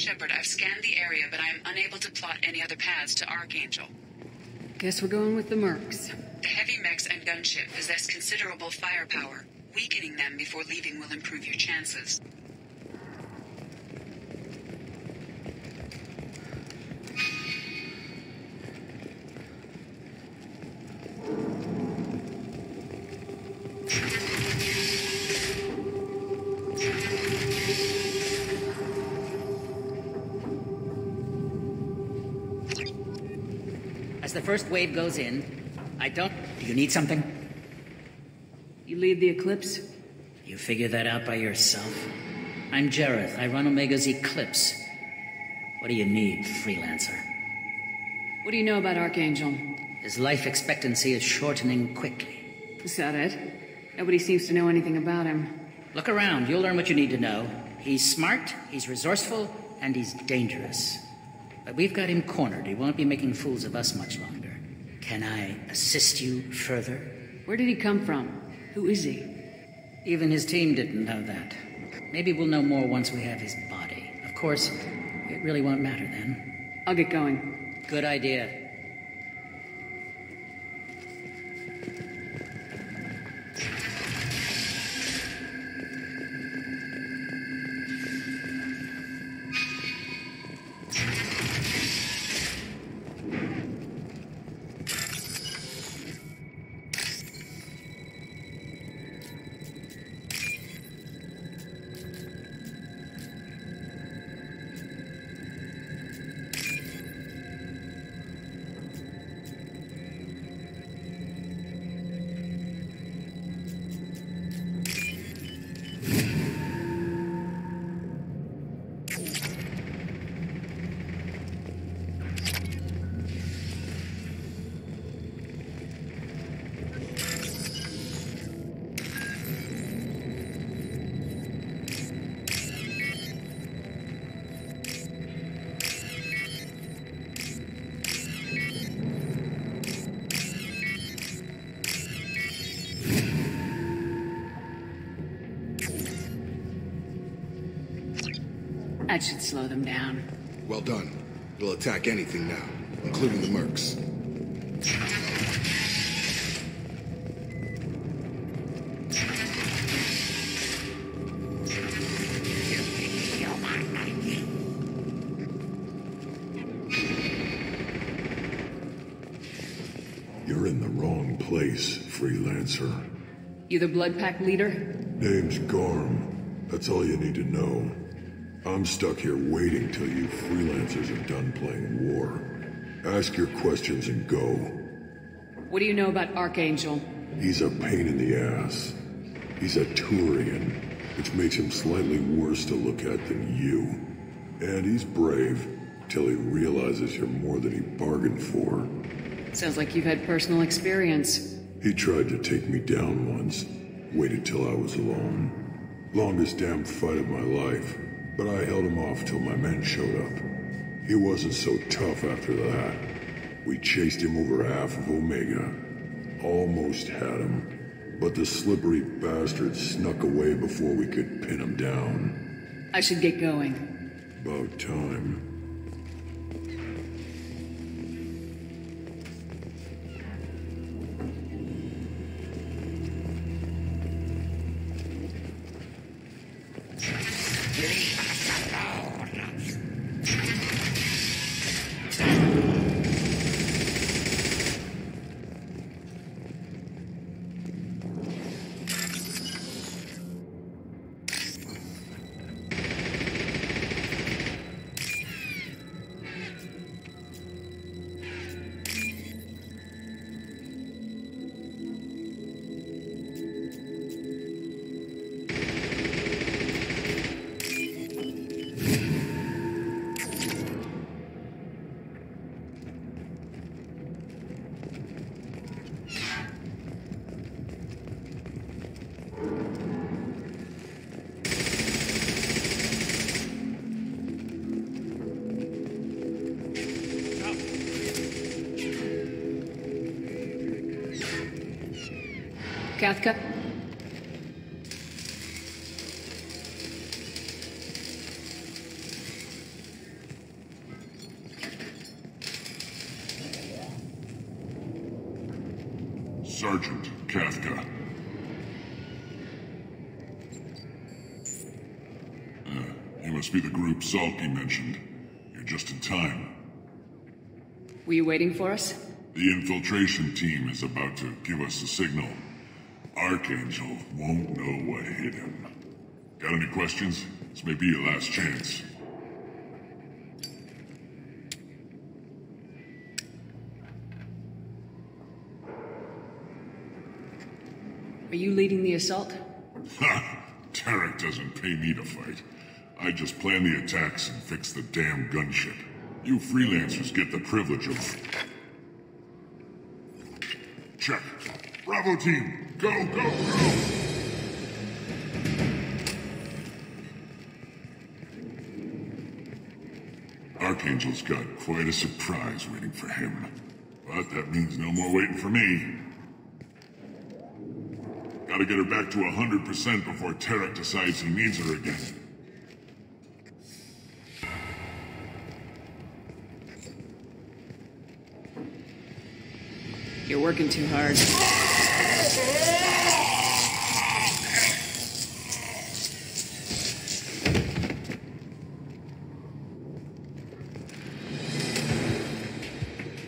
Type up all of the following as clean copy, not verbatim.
Shepard, I've scanned the area, but I am unable to plot any other paths to Archangel. Guess we're going with the mercs. The heavy mechs and gunship possess considerable firepower. Weakening them before leaving will improve your chances. As the first wave goes in, Do you need something? You lead the Eclipse? You figure that out by yourself? I'm Jareth. I run Omega's Eclipse. What do you need, freelancer? What do you know about Archangel? His life expectancy is shortening quickly. Is that it? Nobody seems to know anything about him. Look around. You'll learn what you need to know. He's smart, he's resourceful, and he's dangerous. But we've got him cornered. He won't be making fools of us much longer. Can I assist you further? Where did he come from? Who is he? Even his team didn't know that. Maybe we'll know more once we have his body. Of course, it really won't matter then. I'll get going. Good idea. That should slow them down. Well done. We'll attack anything now, including the mercs. You're in the wrong place, freelancer. You the Blood Pack leader? Name's Garm. That's all you need to know. I'm stuck here waiting till you freelancers are done playing war. Ask your questions and go. What do you know about Archangel? He's a pain in the ass. He's a Turian, which makes him slightly worse to look at than you. And he's brave, till he realizes you're more than he bargained for. Sounds like you've had personal experience. He tried to take me down once. Waited till I was alone. Longest damn fight of my life. But I held him off till my men showed up. He wasn't so tough after that. We chased him over half of Omega. Almost had him. But the slippery bastard snuck away before we could pin him down. I should get going. About time. Kathka? Sergeant Kafka. You must be the group Salky mentioned. You're just in time. Were you waiting for us? The infiltration team is about to give us a signal. Archangel won't know what hit him. Got any questions? This may be your last chance. Are you leading the assault? Ha! Tarek doesn't pay me to fight. I just plan the attacks and fix the damn gunship. You freelancers get the privilege of... Check. Bravo team! Go, go, go! Archangel's got quite a surprise waiting for him. But that means no more waiting for me. Gotta get her back to 100% before Tarek decides he needs her again. You're working too hard.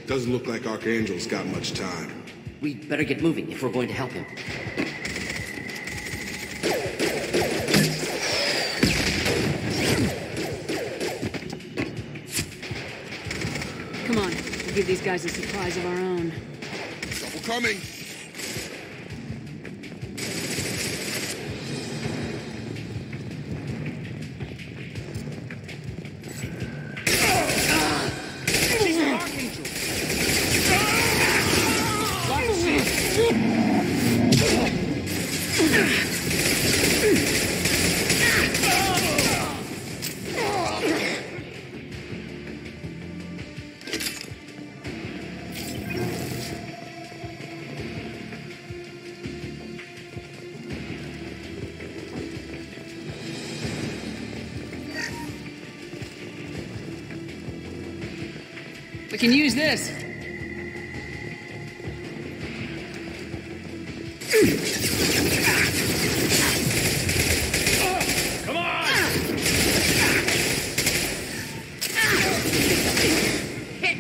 Doesn't look like Archangel's got much time. We'd better get moving if we're going to help him. Come on, we'll give these guys a surprise of our own. Double coming! We can use this. Come on! Hit!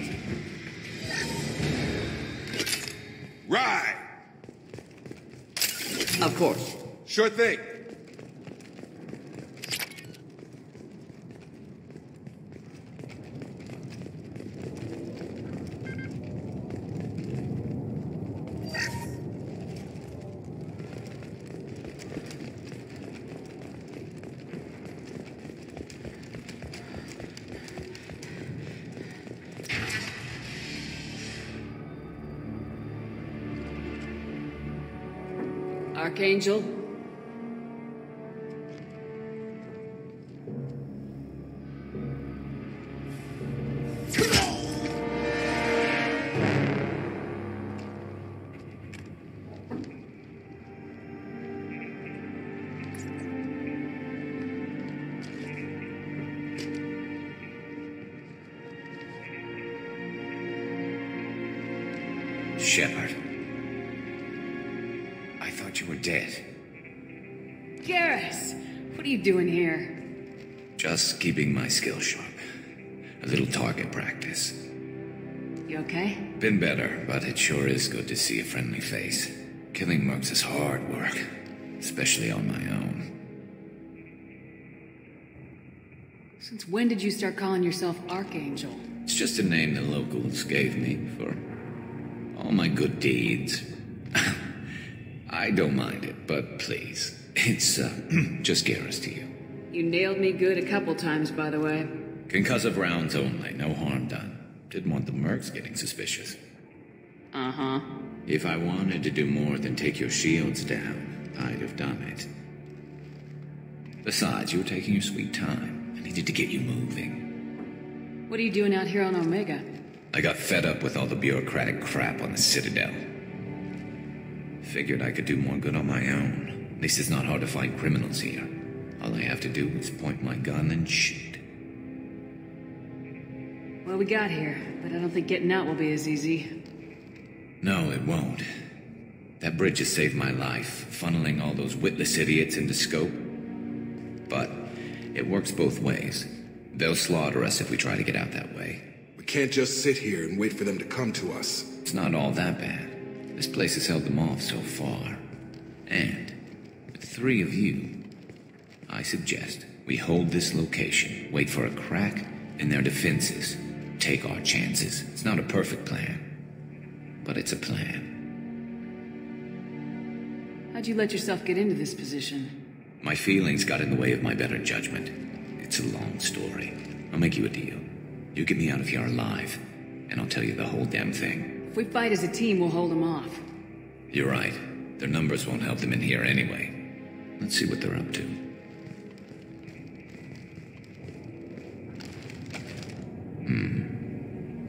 Right! Of course. Sure thing. Archangel? Shepard. I thought you were dead. Garrus! What are you doing here? Just keeping my skills sharp. A little target practice. You okay? Been better, but it sure is good to see a friendly face. Killing mercs is hard work, especially on my own. Since when did you start calling yourself Archangel? It's just a name the locals gave me for all my good deeds. I don't mind it, but please, it's just Garrus to you. You nailed me good a couple times, by the way. Concussive rounds only, no harm done. Didn't want the mercs getting suspicious. Uh-huh. If I wanted to do more than take your shields down, I'd have done it. Besides, you were taking your sweet time. I needed to get you moving. What are you doing out here on Omega? I got fed up with all the bureaucratic crap on the Citadel. Figured I could do more good on my own. At least it's not hard to find criminals here. All I have to do is point my gun and shoot. Well, we got here, but I don't think getting out will be as easy. No, it won't. That bridge has saved my life, funneling all those witless idiots into scope. But it works both ways. They'll slaughter us if we try to get out that way. We can't just sit here and wait for them to come to us. It's not all that bad. This place has held them off so far. And with 3 of you, I suggest we hold this location, wait for a crack in their defenses, take our chances. It's not a perfect plan, but it's a plan. How'd you let yourself get into this position? My feelings got in the way of my better judgment. It's a long story. I'll make you a deal. You get me out of here alive, and I'll tell you the whole damn thing. If we fight as a team, we'll hold them off. You're right. Their numbers won't help them in here anyway. Let's see what they're up to.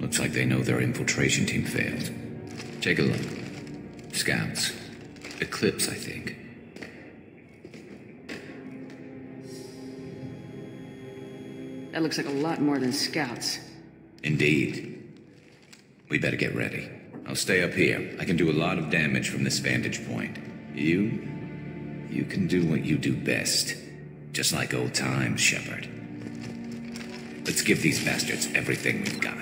Looks like they know their infiltration team failed. Take a look. Scouts. Eclipse, I think. That looks like a lot more than scouts. Indeed. We better get ready. I'll stay up here. I can do a lot of damage from this vantage point. You can do what you do best. Just like old times, Shepard. Let's give these bastards everything we've got.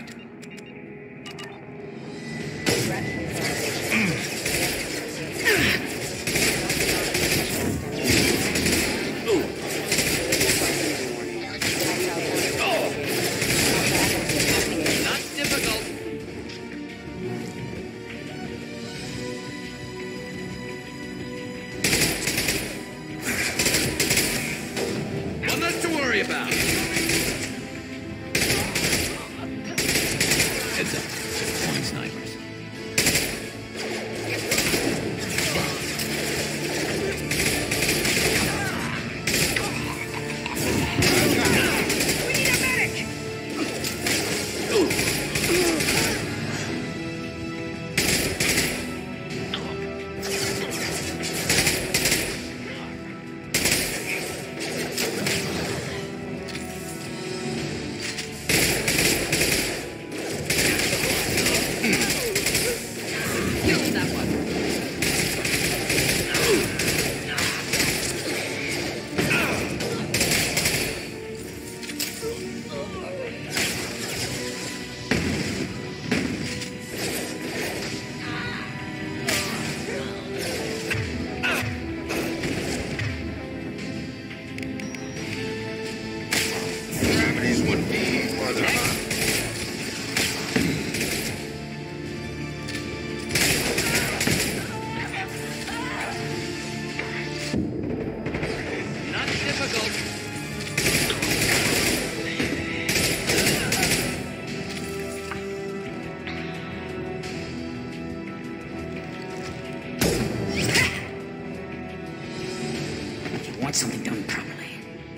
Something done properly.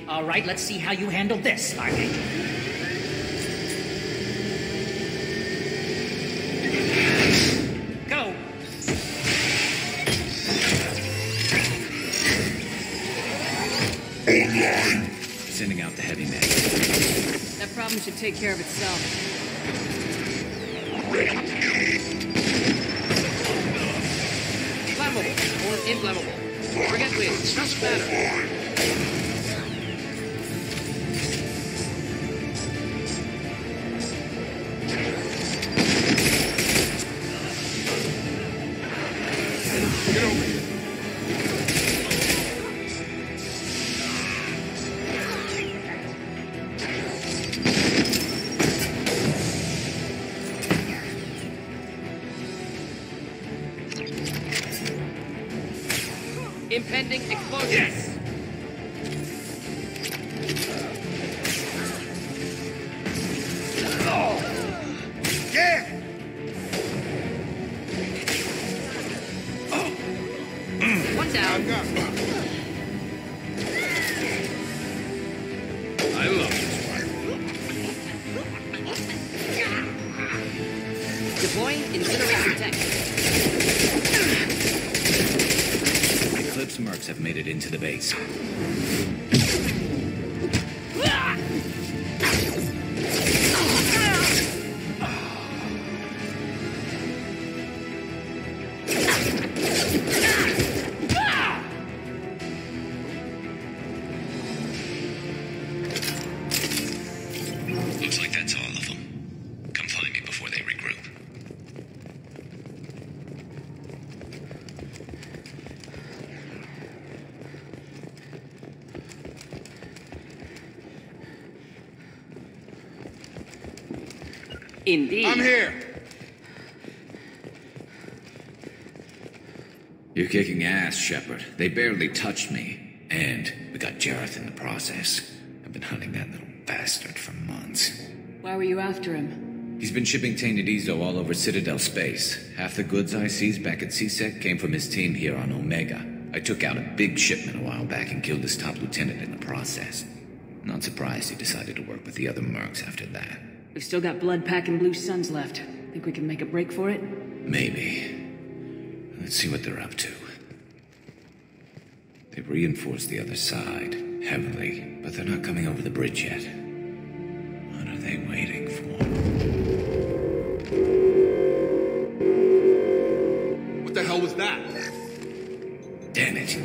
All right, let's see how you handle this, Archangel. Go! Online! Sending out the heavy men. That problem should take care of itself. Flammable or inflammable. Forget wings, doesn't matter. Get over here. Impending explosion. Yes! Yeah! One down. I love this one. Deploying incineration tank. Eclipse mercs have made it into the base. Looks like that's all of them. Come find me before they regroup. Indeed. I'm here. You're kicking ass, Shepard. They barely touched me. And we got Jareth in the process. I've been hunting that little bastard for months. Why were you after him? He's been shipping tainted Ezo all over Citadel space. Half the goods I seized back at CSEC came from his team here on Omega. I took out a big shipment a while back and killed his top lieutenant in the process. Not surprised he decided to work with the other mercs after that. We've still got blood pack and blue suns left. Think we can make a break for it? Maybe. Let's see what they're up to. They've reinforced the other side, heavily, but they're not coming over the bridge yet. What are they waiting for? What the hell was that? Damn it.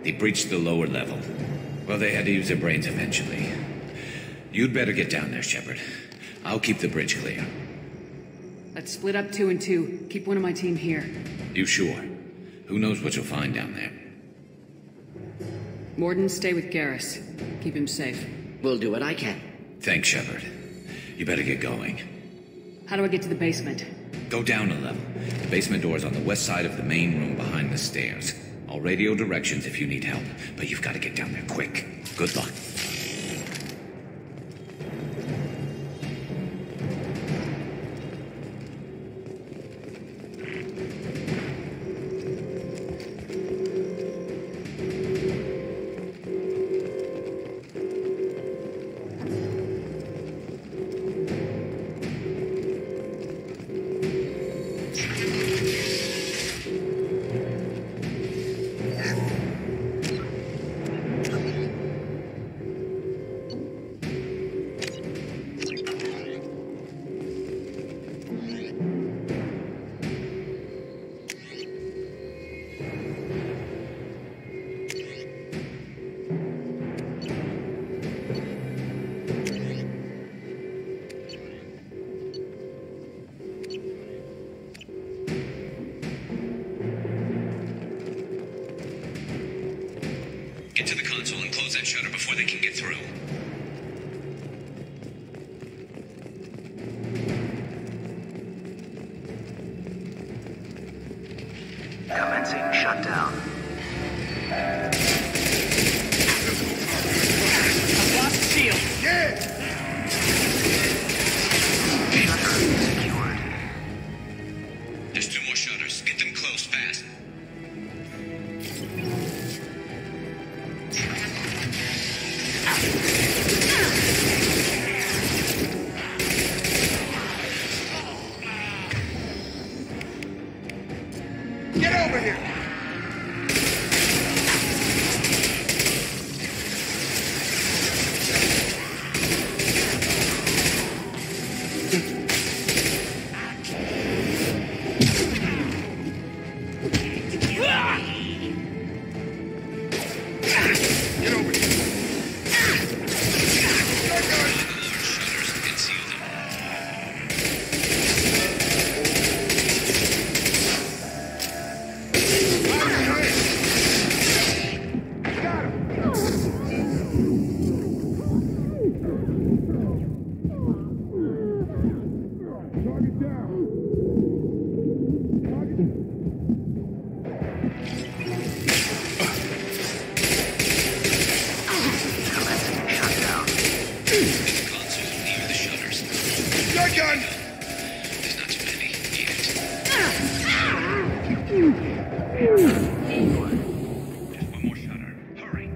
They breached the lower level. Well, they had to use their brains eventually. You'd better get down there, Shepard. I'll keep the bridge clear. Let's split up 2 and 2. Keep one of my team here. You sure? Who knows what you'll find down there? Morden, stay with Garrus. Keep him safe. We'll do what I can. Thanks, Shepard. You better get going. How do I get to the basement? Go down a level. The basement door's on the west side of the main room behind the stairs. I'll radio directions if you need help, but you've got to get down there quick. Good luck. Get to the console and close that shutter before they can get through. Commencing shutdown. I've lost shield. Shutter secured. There's 2 more shutters. Get them closed fast. Get over here! Get over here! Shutters and seal them. Target down! Commencing shutdown. Get the console near the shutters. Shotgun! There's not too many yet. Just 1 more shutter. Hurry.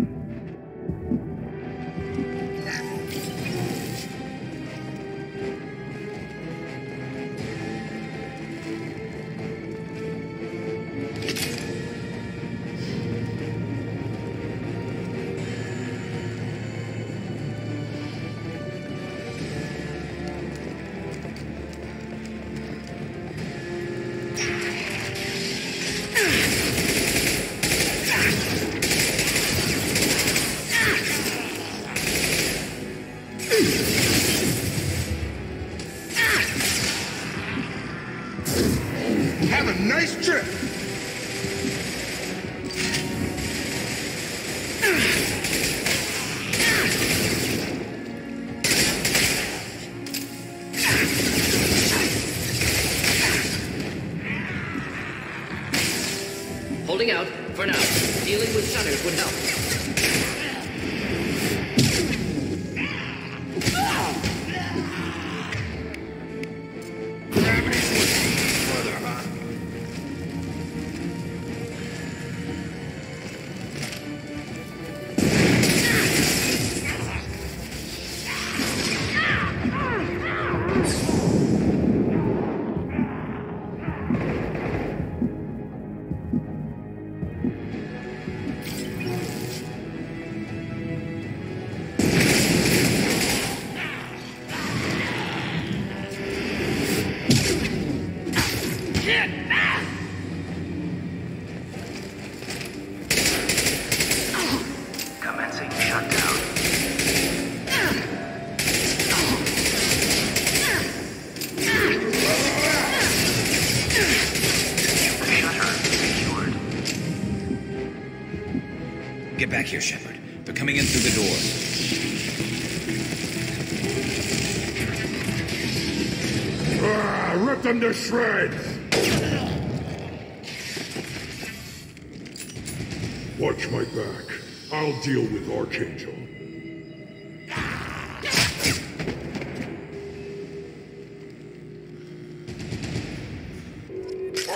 Holding out, for now. Dealing with shutters would help. Commencing shutdown. Shutter secured. Get back here, Shepard. They're coming in through the doors. Rip them to shreds! Watch my back. I'll deal with Archangel.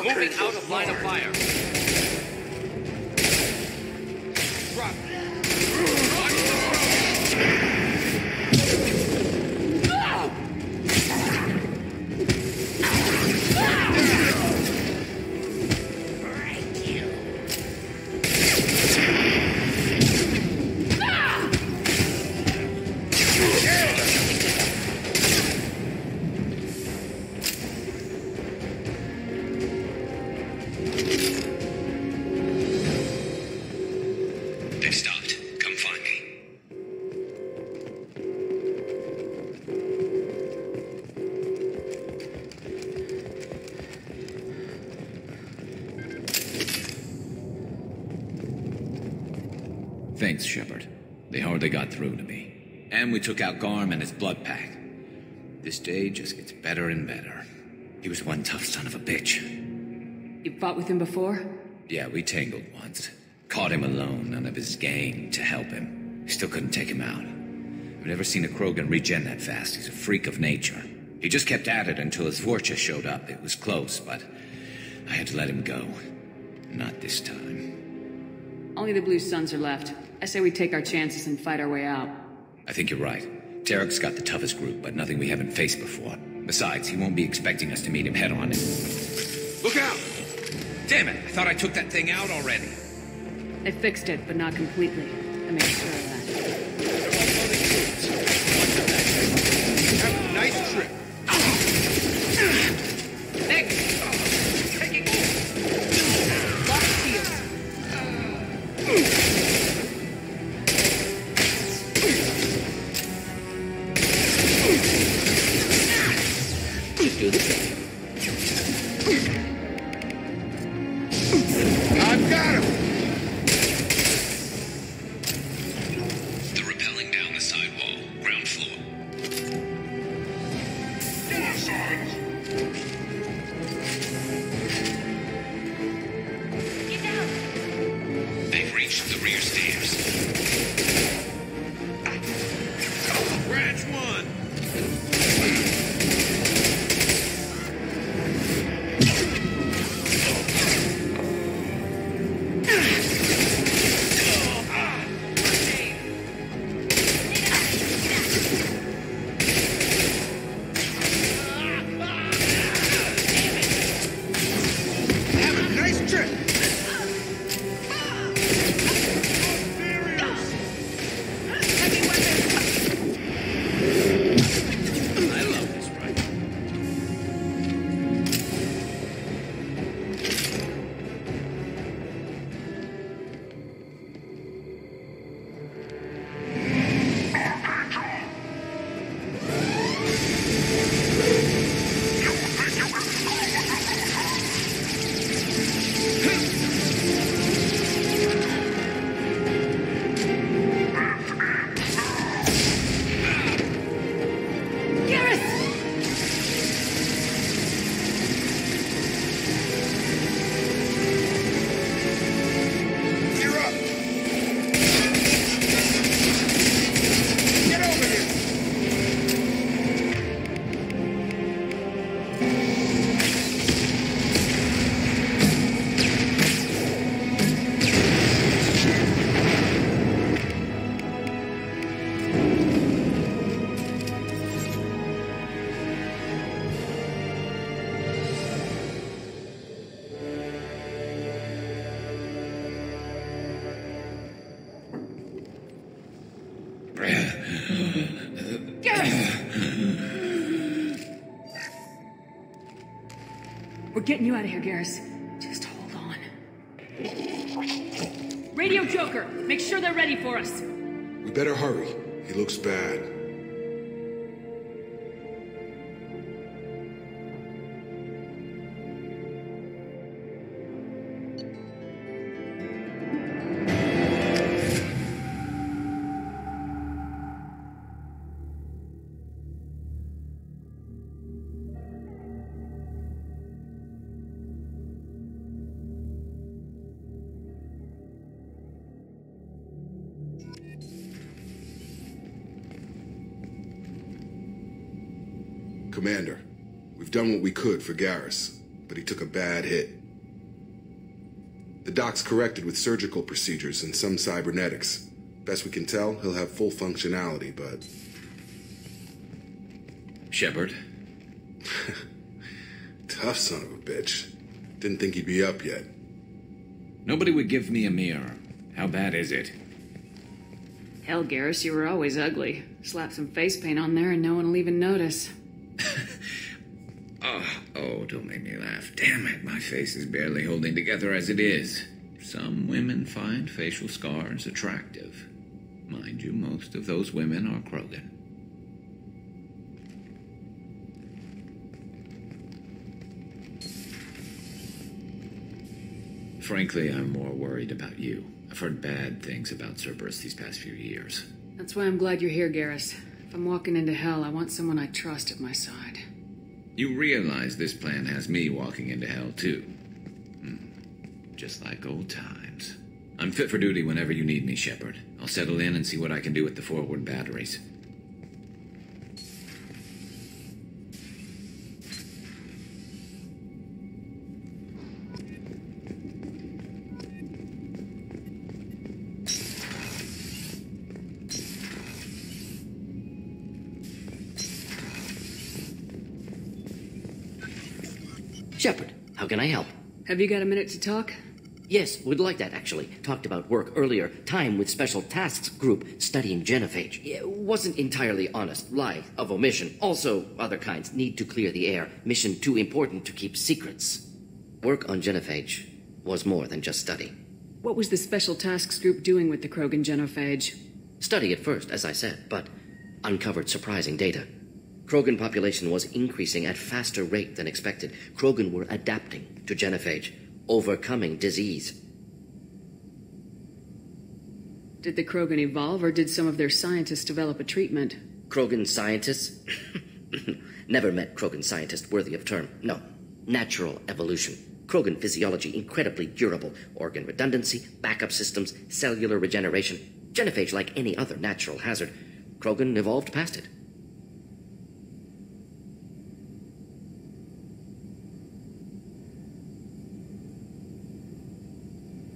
Moving out of line of fire. Drop. They've stopped. Come find me. Thanks, Shepard. They hardly got through to me. And we took out Garm and his blood pack. This day just gets better and better. He was one tough son of a bitch. You fought with him before? Yeah, we tangled once. Caught him alone, none of his gang to help him. Still couldn't take him out. I've never seen a Krogan regen that fast. He's a freak of nature. He just kept at it until his Vorcha showed up. It was close, but I had to let him go. Not this time. Only the Blue Suns are left. I say we take our chances and fight our way out. I think you're right. Tarek's got the toughest group, but nothing we haven't faced before. Besides, he won't be expecting us to meet him head on. Look out! Damn it! I thought I took that thing out already. They fixed it, but not completely. I made sure of that. Have a nice trip. Next. Taking lock shields. Just do the trick. I've got him! They're rappelling down the sidewall, ground floor. They've reached the rear stairs. Branch one! Have a nice trip! We're getting you out of here, Garrus. Just hold on. Radio Joker, make sure they're ready for us. We better hurry. He looks bad. Commander, we've done what we could for Garrus, but he took a bad hit. The doc's corrected with surgical procedures and some cybernetics. Best we can tell, he'll have full functionality, but... Shepard? Tough son of a bitch. Didn't think he'd be up yet. Nobody would give me a mirror. How bad is it? Hell, Garrus, you were always ugly. Slap some face paint on there and no one will even notice. Oh, don't make me laugh. Damn it, my face is barely holding together as it is. Some women find facial scars attractive. Mind you, most of those women are Krogan. Frankly, I'm more worried about you. I've heard bad things about Cerberus these past few years. That's why I'm glad you're here, Garrus. If I'm walking into hell, I want someone I trust at my side. You realize this plan has me walking into hell, too. Just like old times. I'm fit for duty whenever you need me, Shepard. I'll settle in and see what I can do with the forward batteries. Shepard, how can I help? Have you got a minute to talk? Yes, would like that, actually. Talked about work earlier. Time with Special Tasks Group studying genophage. It wasn't entirely honest. Lie of omission. Also, other kinds. Need to clear the air. Mission too important to keep secrets. Work on genophage was more than just study. What was the Special Tasks Group doing with the Krogan genophage? Study at first, as I said, but uncovered surprising data. Krogan population was increasing at faster rate than expected. Krogan were adapting to genophage, overcoming disease. Did the Krogan evolve, or did some of their scientists develop a treatment? Krogan scientists? Never met Krogan scientist worthy of term. No. Natural evolution. Krogan physiology incredibly durable. Organ redundancy, backup systems, cellular regeneration. Genophage like any other natural hazard. Krogan evolved past it.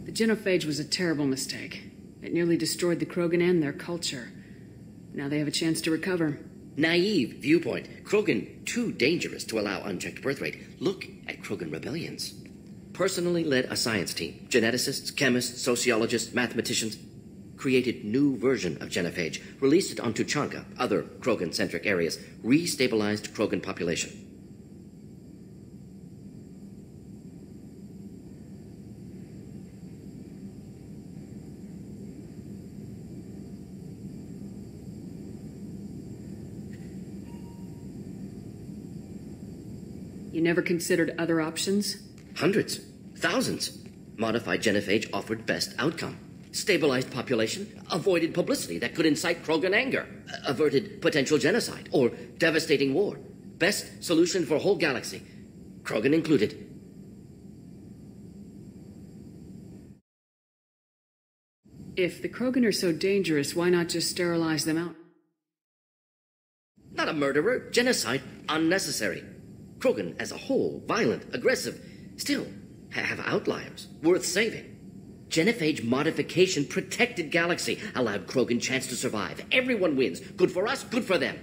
The genophage was a terrible mistake. It nearly destroyed the Krogan and their culture. Now they have a chance to recover. Naive viewpoint. Krogan too dangerous to allow unchecked birth rate. Look at Krogan rebellions. Personally led a science team. Geneticists, chemists, sociologists, mathematicians. Created new version of genophage. Released it on Tuchanka, other Krogan-centric areas. Restabilized Krogan population. You never considered other options? Hundreds. Thousands. Modified genophage offered best outcome. Stabilized population, avoided publicity that could incite Krogan anger, averted potential genocide or devastating war. Best solution for whole galaxy, Krogan included. If the Krogan are so dangerous, why not just sterilize them out? Not a murderer. Genocide, unnecessary. Krogan as a whole, violent, aggressive, still have outliers, worth saving. Genophage modification protected galaxy, allowed Krogan chance to survive. Everyone wins. Good for us, good for them.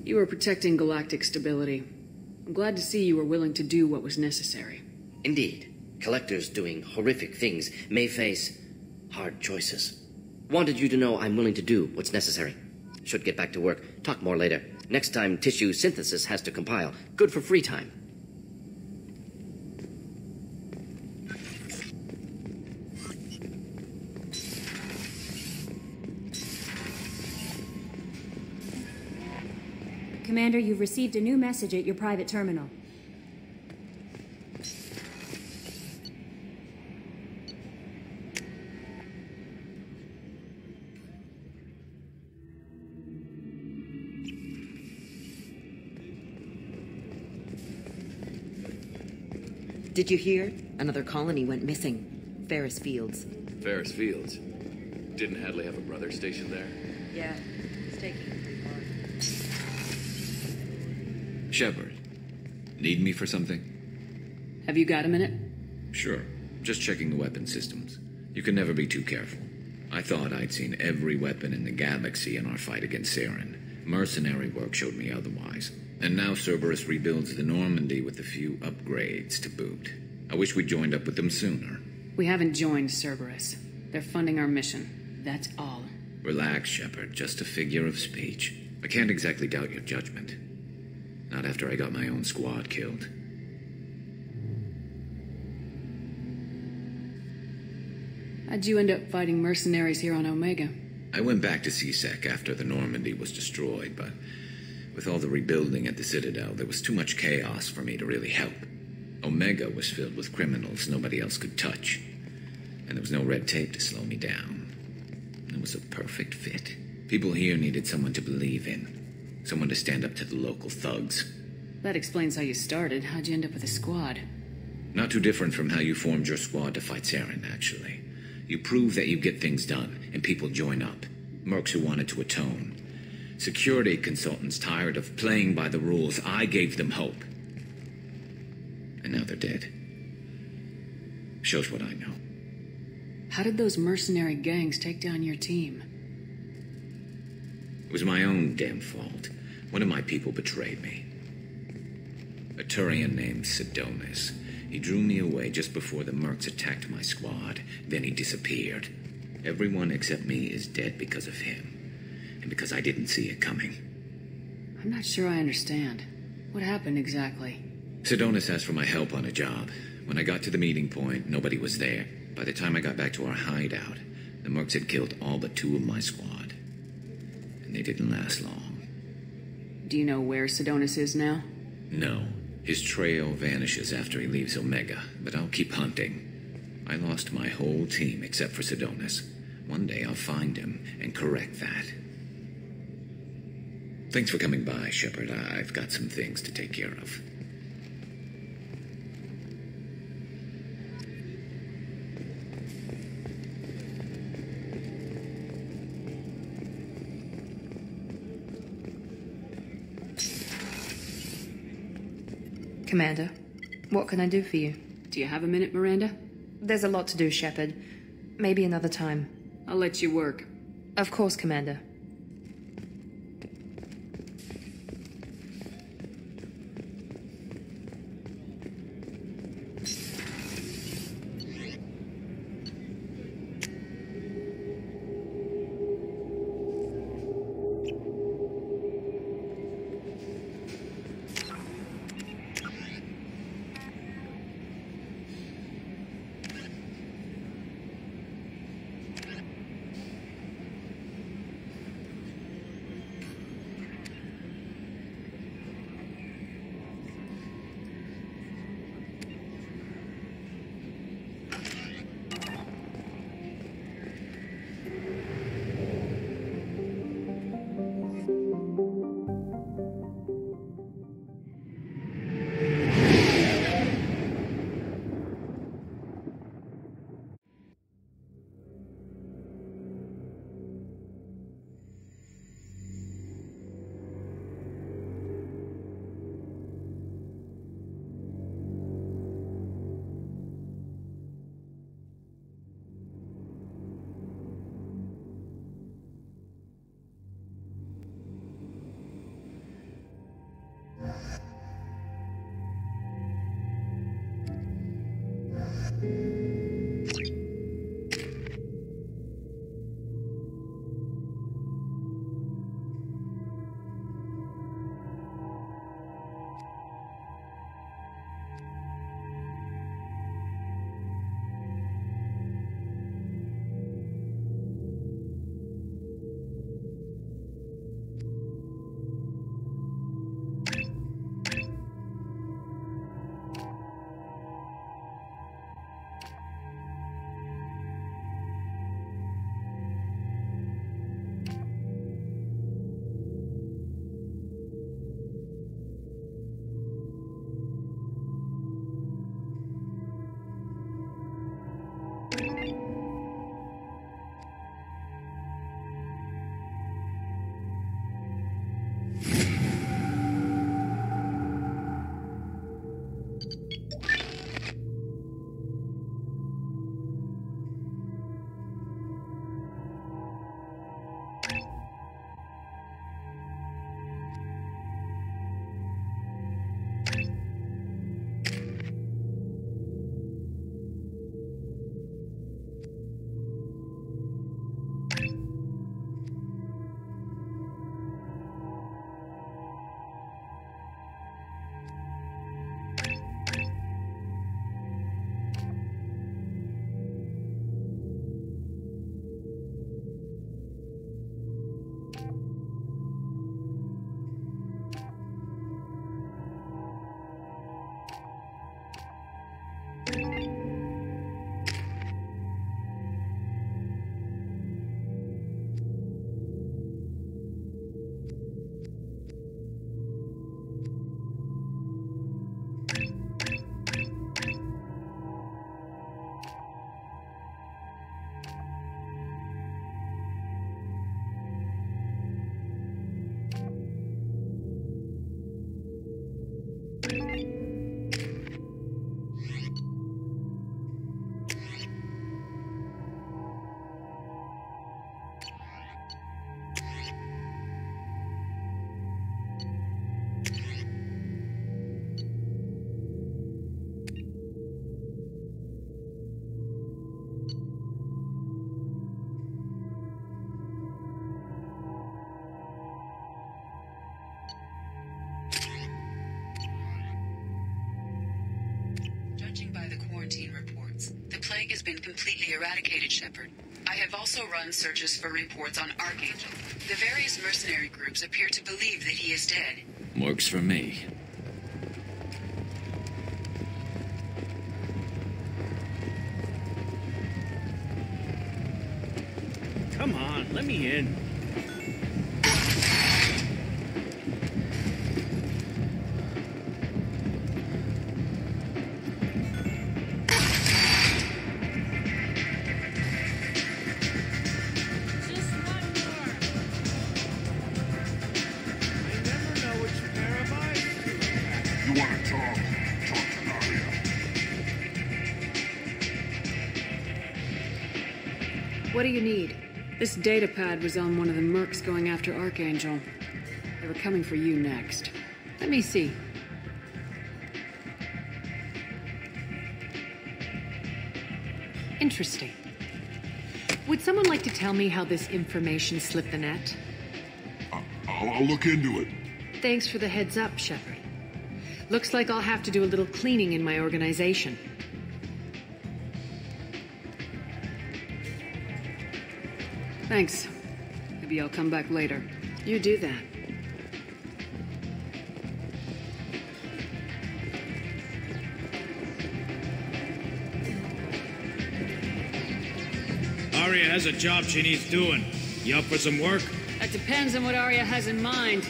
You were protecting galactic stability. I'm glad to see you were willing to do what was necessary. Indeed. Collectors doing horrific things may face hard choices. Wanted you to know I'm willing to do what's necessary. Should get back to work. Talk more later. Next time tissue synthesis has to compile. Good for free time. Commander, you've received a new message at your private terminal. Did you hear? Another colony went missing. Ferris Fields. Ferris Fields? Didn't Hadley have a brother stationed there? Yeah, it's taking pretty hard. Shepard, need me for something? Have you got a minute? Sure. Just checking the weapon systems. You can never be too careful. I thought I'd seen every weapon in the galaxy in our fight against Saren. Mercenary work showed me otherwise. And now Cerberus rebuilds the Normandy with a few upgrades to boot. I wish we'd joined up with them sooner. We haven't joined Cerberus. They're funding our mission. That's all. Relax, Shepard. Just a figure of speech. I can't exactly doubt your judgment. Not after I got my own squad killed. How'd you end up fighting mercenaries here on Omega? I went back to C-Sec after the Normandy was destroyed, but with all the rebuilding at the Citadel, there was too much chaos for me to really help. Omega was filled with criminals nobody else could touch, and there was no red tape to slow me down. It was a perfect fit. People here needed someone to believe in, someone to stand up to the local thugs. That explains how you started. How'd you end up with a squad? Not too different from how you formed your squad to fight Saren, actually. You prove that you get things done, and people join up. Mercs who wanted to atone. Security consultants tired of playing by the rules. I gave them hope. And now they're dead. Shows what I know. How did those mercenary gangs take down your team? It was my own damn fault. One of my people betrayed me. A Turian named Sidonis. He drew me away just before the Mercs attacked my squad. Then he disappeared. Everyone except me is dead because of him. And because I didn't see it coming. I'm not sure I understand. What happened exactly? Sidonis asked for my help on a job. When I got to the meeting point, nobody was there. By the time I got back to our hideout, the Mercs had killed all but 2 of my squad. And they didn't last long. Do you know where Sidonis is now? No. His trail vanishes after he leaves Omega, but I'll keep hunting. I lost my whole team except for Sidonis. One day I'll find him and correct that. Thanks for coming by, Shepard. I've got some things to take care of. Commander, what can I do for you? Do you have a minute, Miranda? There's a lot to do, Shepard. Maybe another time. I'll let you work. Of course, Commander. plague has been completely eradicated, Shepard. I have also run searches for reports on Archangel. The various mercenary groups appear to believe that he is dead. Works for me. Come on, let me in. What do you need? This data pad was on one of the mercs going after Archangel. They were coming for you next. Let me see. Interesting. Would someone like to tell me how this information slipped the net? I'll look into it. Thanks for the heads up, Shepard. Looks like I'll have to do a little cleaning in my organization. Thanks. Maybe I'll come back later. You do that. Arya has a job she needs doing. You up for some work? That depends on what Arya has in mind.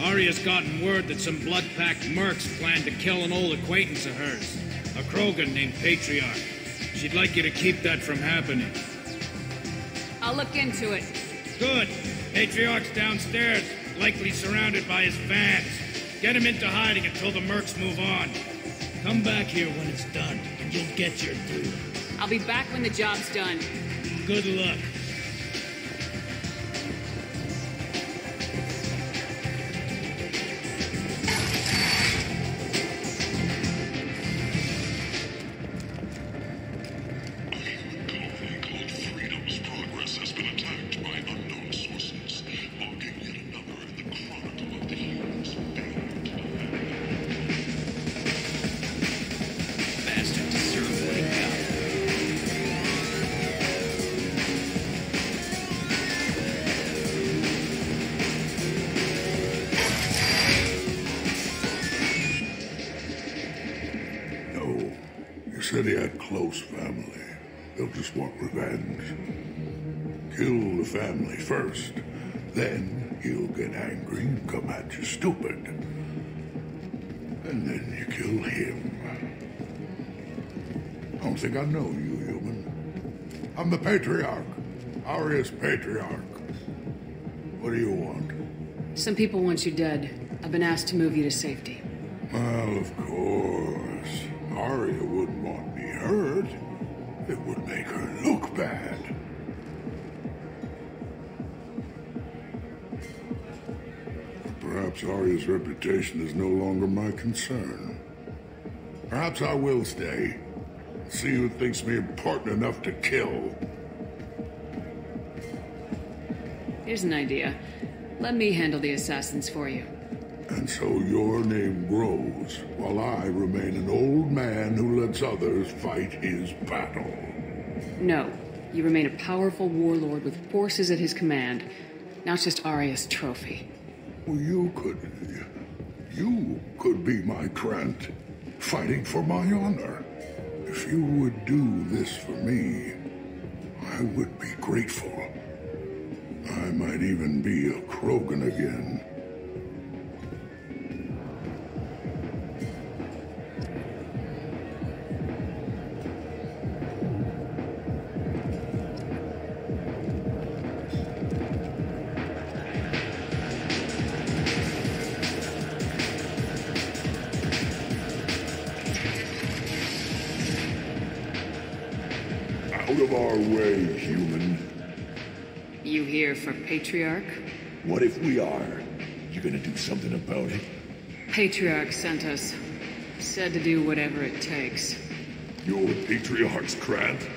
Arya's gotten word that some blood-packed mercs plan to kill an old acquaintance of hers, a Krogan named Patriarch. She'd like you to keep that from happening. I'll look into it. Good. Patriarch's downstairs, likely surrounded by his fans. Get him into hiding until the mercs move on. Come back here when it's done, and you'll get your due. I'll be back when the job's done. Good luck. Said he had close family. They'll just want revenge. Kill the family first. Then he'll get angry and come at you stupid. And then you kill him. I don't think I know you, human. I'm the Patriarch. Arya's Patriarch. What do you want? Some people want you dead. I've been asked to move you to safety. Well, of course. Arya wouldn't want me hurt. It would make her look bad. Perhaps Arya's reputation is no longer my concern. Perhaps I will stay. See who thinks me important enough to kill. Here's an idea. Let me handle the assassins for you. And so your name grows, while I remain an old man who lets others fight his battle. No. You remain a powerful warlord with forces at his command, not just Arya's trophy. Well, you could be my Trent, fighting for my honor. If you would do this for me, I would be grateful. I might even be a Krogan again. Out of our way, human. You here for Patriarch? What if we are? You gonna do something about it? Patriarch sent us. Said to do whatever it takes. You're Patriarch's Grant?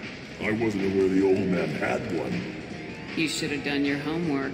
I wasn't aware the old man had one. You should have done your homework.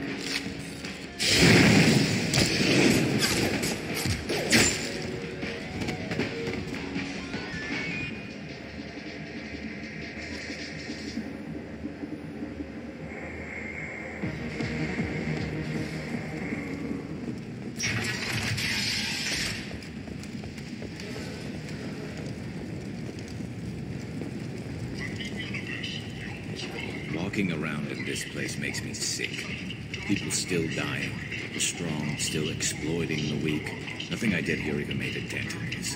Walking around in this place makes me sick. People still dying. The strong still exploiting the weak. Nothing I did here even made a dent in this.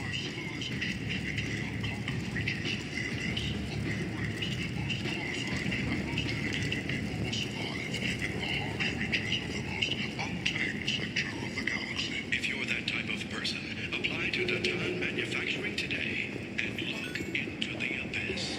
If you're that type of person, apply to Datan Manufacturing today and look into the abyss.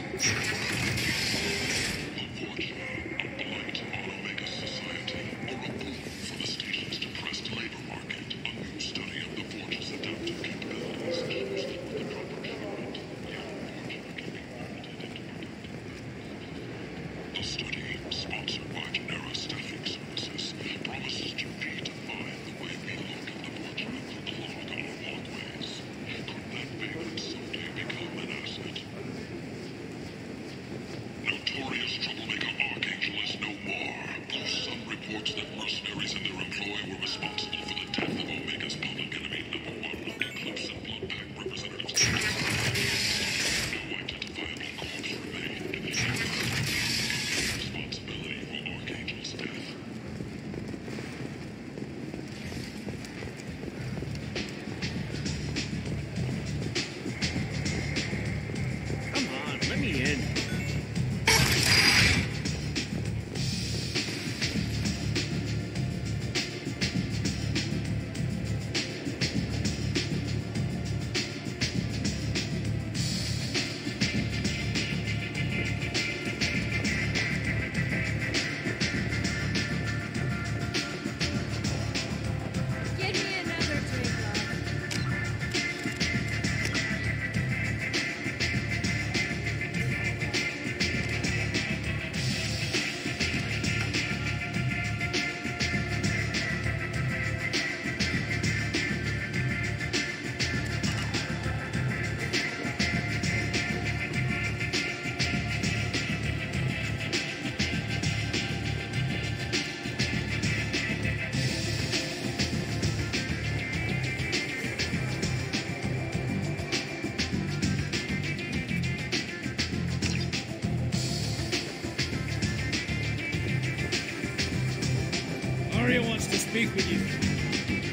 Arya wants to speak with you.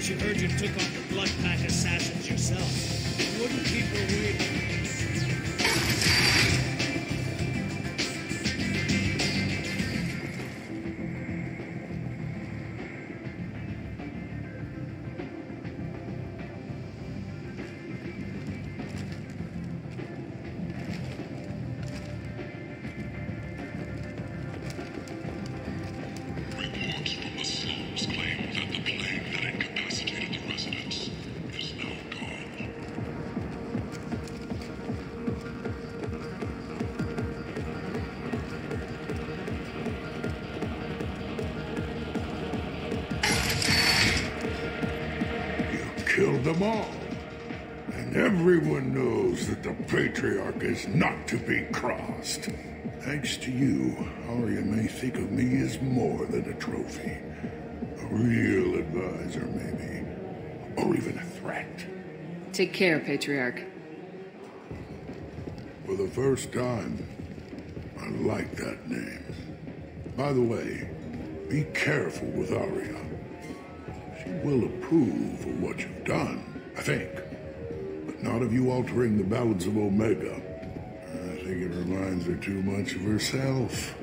She heard you took on the Blood Pack assassins yourself. You wouldn't keep her waiting. Killed them all. And everyone knows that the Patriarch is not to be crossed. Thanks to you, Arya may think of me as more than a trophy. A real advisor, maybe. Or even a threat. Take care, Patriarch. For the first time, I like that name. By the way, be careful with Arya. She will approve of what you've done, I think. But not of you altering the balance of Omega. I think it reminds her too much of herself.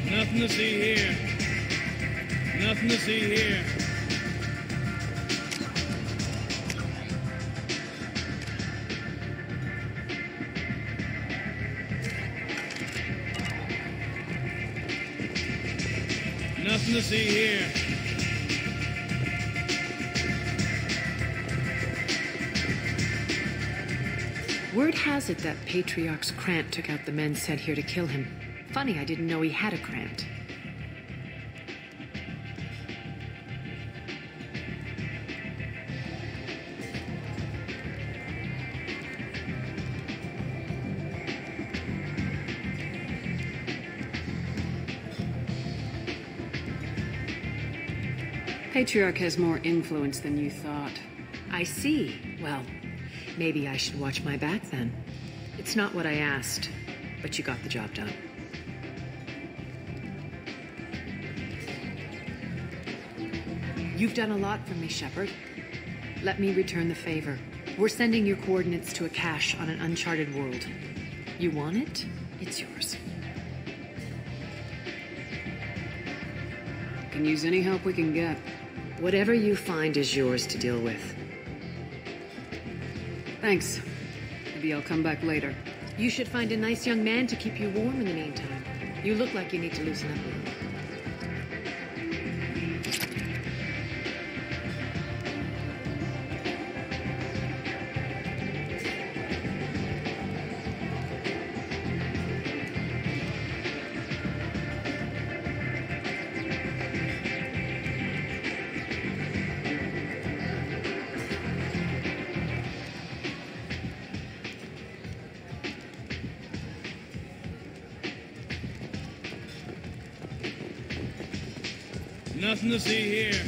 Nothing to see here. Nothing to see here. Nothing to see here. Word has it that Patriarch's Krant took out the men sent here to kill him. Funny, I didn't know he had a Krant. Patriarch has more influence than you thought. I see. Well, maybe I should watch my back then. It's not what I asked, but you got the job done. You've done a lot for me, Shepard. Let me return the favor. We're sending your coordinates to a cache on an uncharted world. You want it? It's yours. Can use any help we can get. Whatever you find is yours to deal with. Thanks. Maybe I'll come back later. You should find a nice young man to keep you warm in the meantime. You look like you need to loosen up a little. Nothing to see here.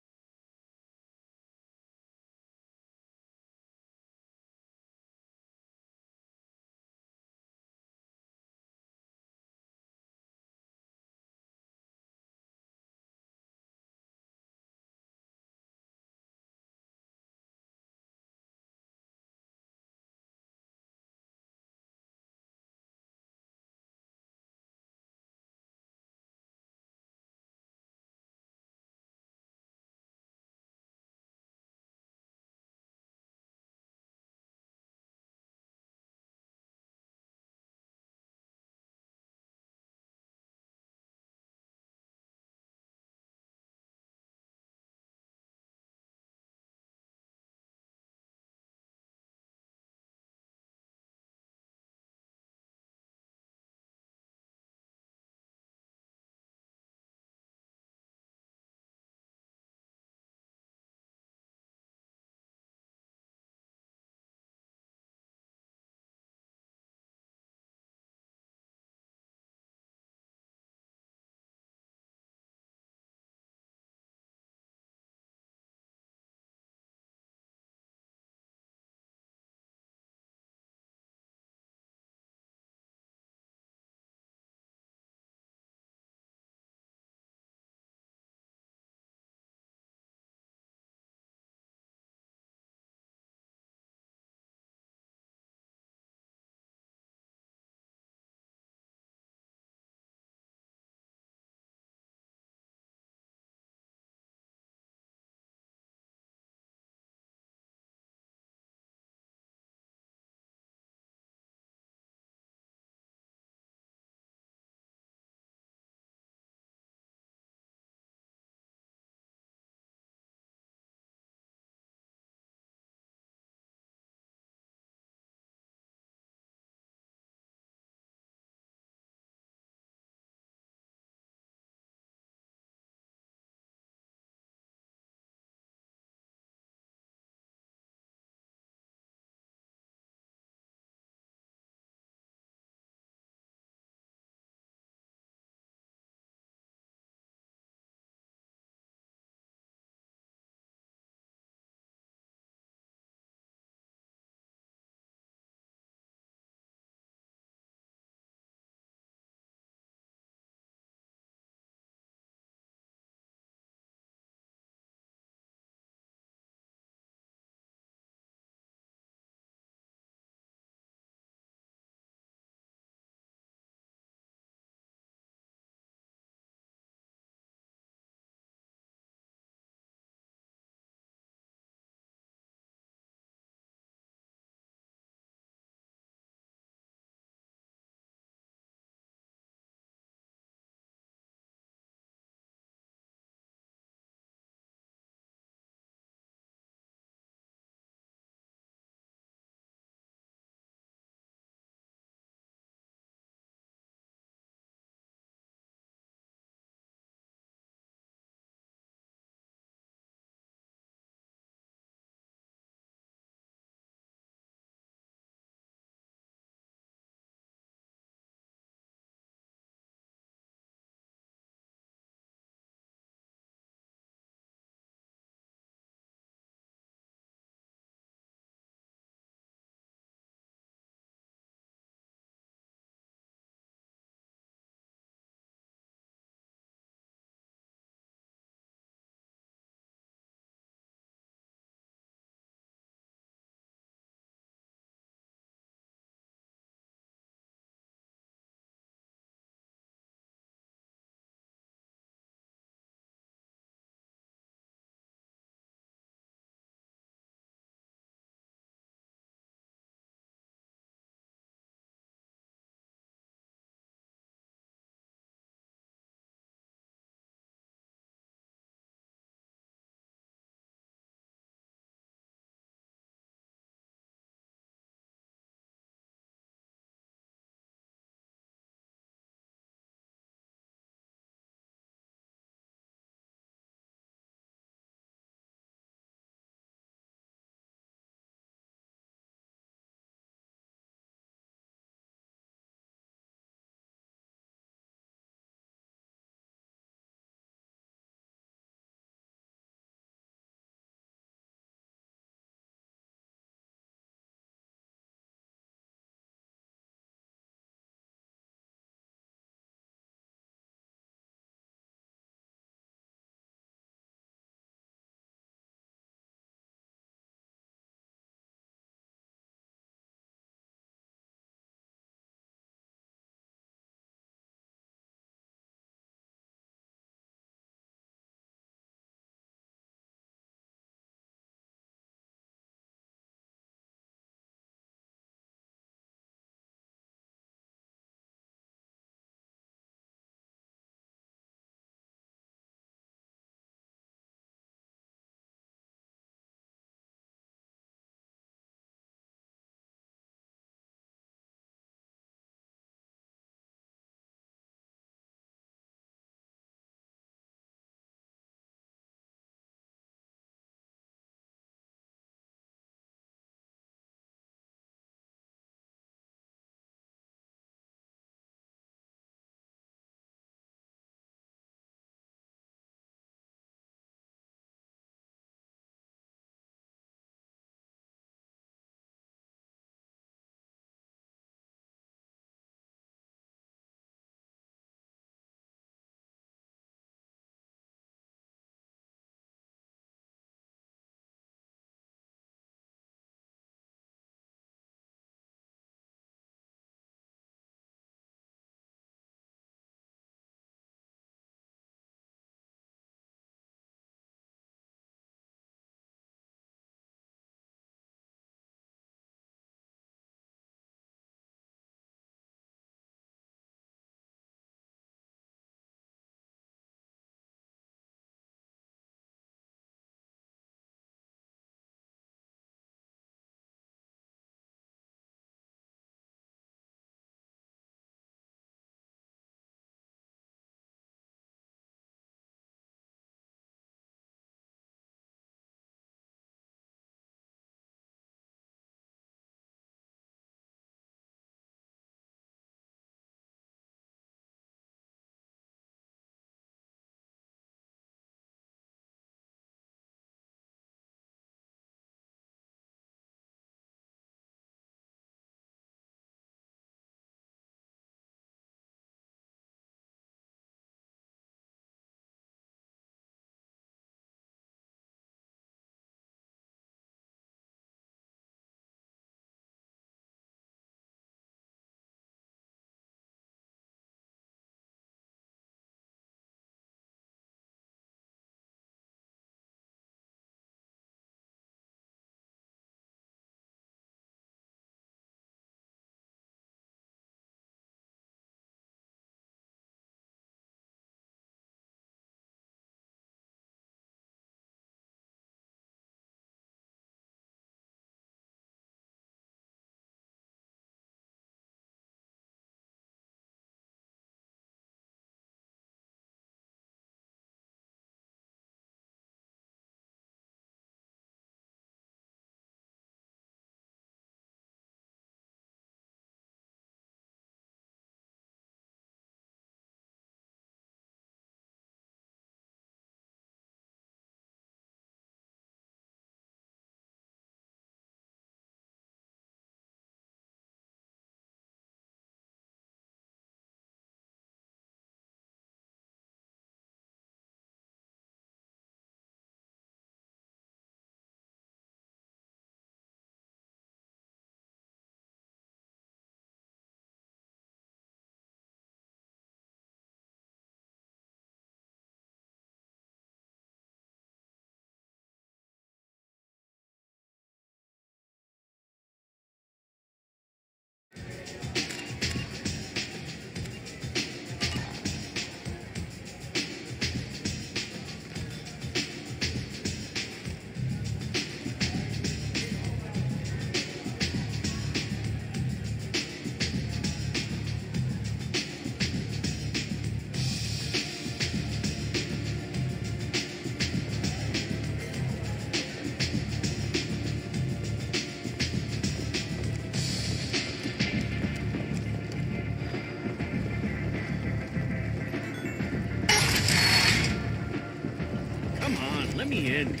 me in.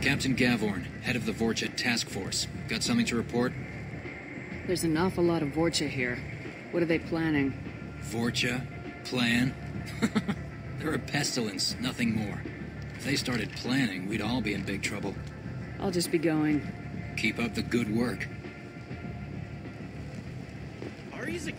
Captain Gavorn, head of the Vorcha Task Force. Got something to report? There's an awful lot of Vorcha here. What are they planning? Vorcha? Plan? They're a pestilence, nothing more. If they started planning, we'd all be in big trouble. I'll just be going. Keep up the good work. Ari's a...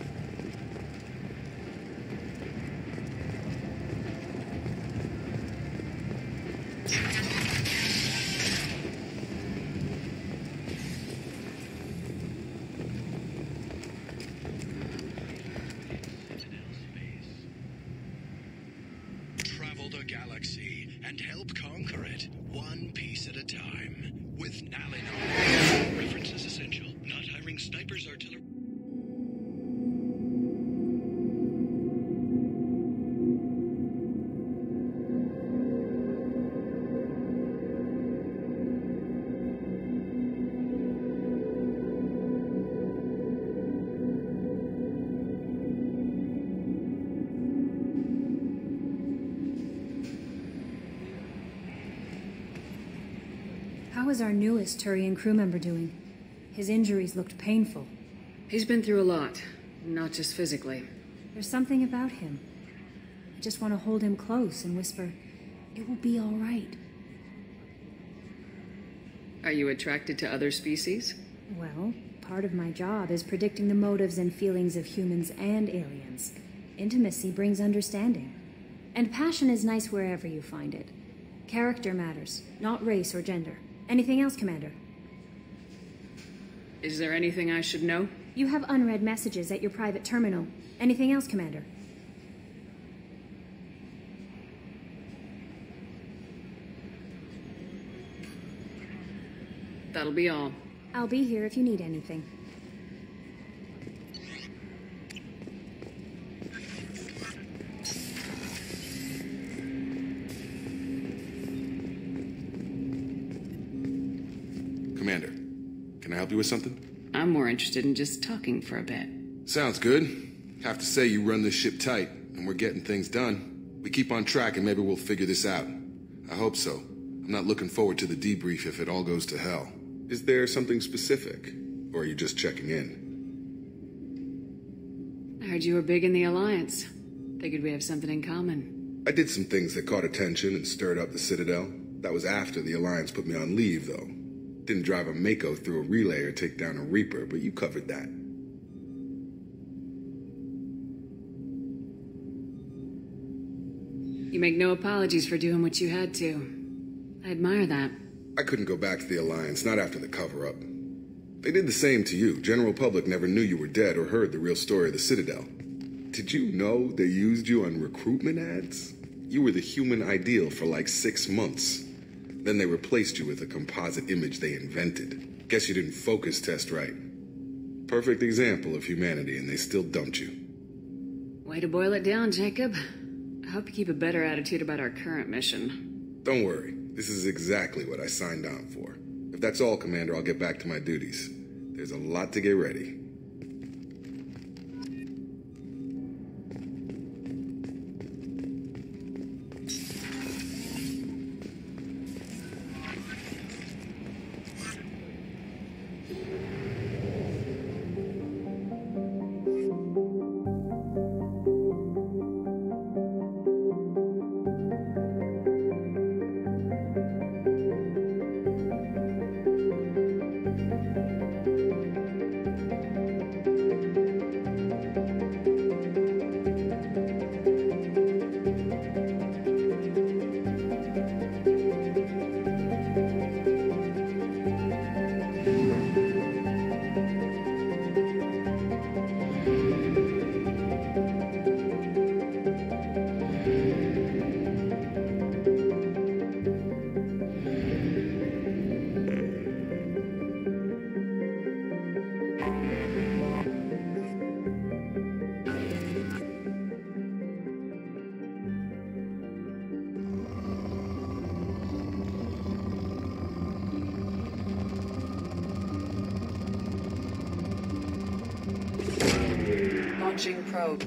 Travel the galaxy and help conquer it, one piece at a time. With Nalinar. References essential. Not hiring snipers, artillery. How is our newest Turian crew member doing? His injuries looked painful. He's been through a lot, not just physically. There's something about him. I just want to hold him close and whisper, "It will be all right." Are you attracted to other species? Well, part of my job is predicting the motives and feelings of humans and aliens. Intimacy brings understanding. And passion is nice wherever you find it. Character matters, not race or gender. Anything else, Commander? Is there anything I should know? You have unread messages at your private terminal. Anything else, Commander? That'll be all. I'll be here if you need anything. Commander, can I help you with something? I'm more interested in just talking for a bit. Sounds good. Have to say you run this ship tight, and we're getting things done. We keep on track and maybe we'll figure this out. I hope so. I'm not looking forward to the debrief if it all goes to hell. Is there something specific, or are you just checking in? I heard you were big in the Alliance. Figured we have something in common. I did some things that caught attention and stirred up the Citadel. That was after the Alliance put me on leave, though. Didn't drive a Mako through a relay or take down a Reaper, but you covered that. You make no apologies for doing what you had to. I admire that. I couldn't go back to the Alliance, not after the cover-up. They did the same to you. General public never knew you were dead or heard the real story of the Citadel. Did you know they used you on recruitment ads? You were the human ideal for like 6 months. Then they replaced you with a composite image they invented. Guess you didn't focus test right. Perfect example of humanity, and they still dumped you. Way to boil it down, Jacob. I hope you keep a better attitude about our current mission. Don't worry. This is exactly what I signed on for. If that's all, Commander, I'll get back to my duties. There's a lot to get ready. Launching probe.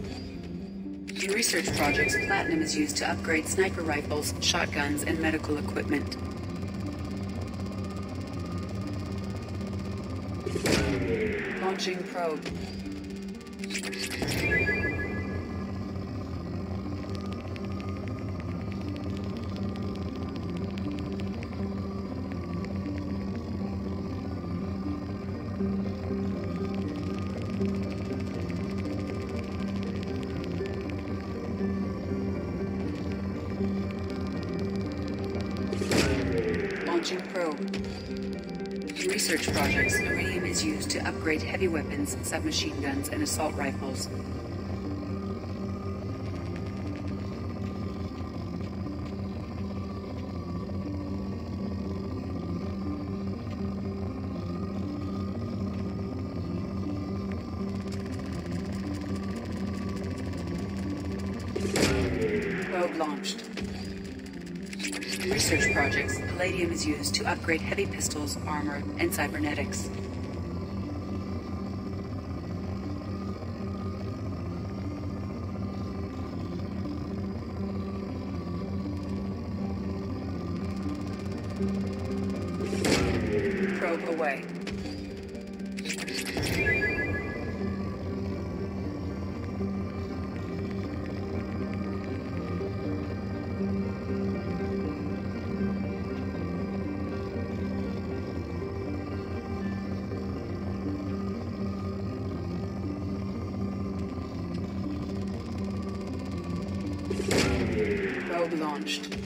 In research projects, platinum is used to upgrade sniper rifles, shotguns, and medical equipment. Launching probe. Launching probe. In research projects, iridium is used to upgrade heavy weapons, submachine guns, and assault rifles. Probe launched. In research projects, palladium is used to upgrade heavy pistols, armor, and cybernetics. Probe away. Probe launched.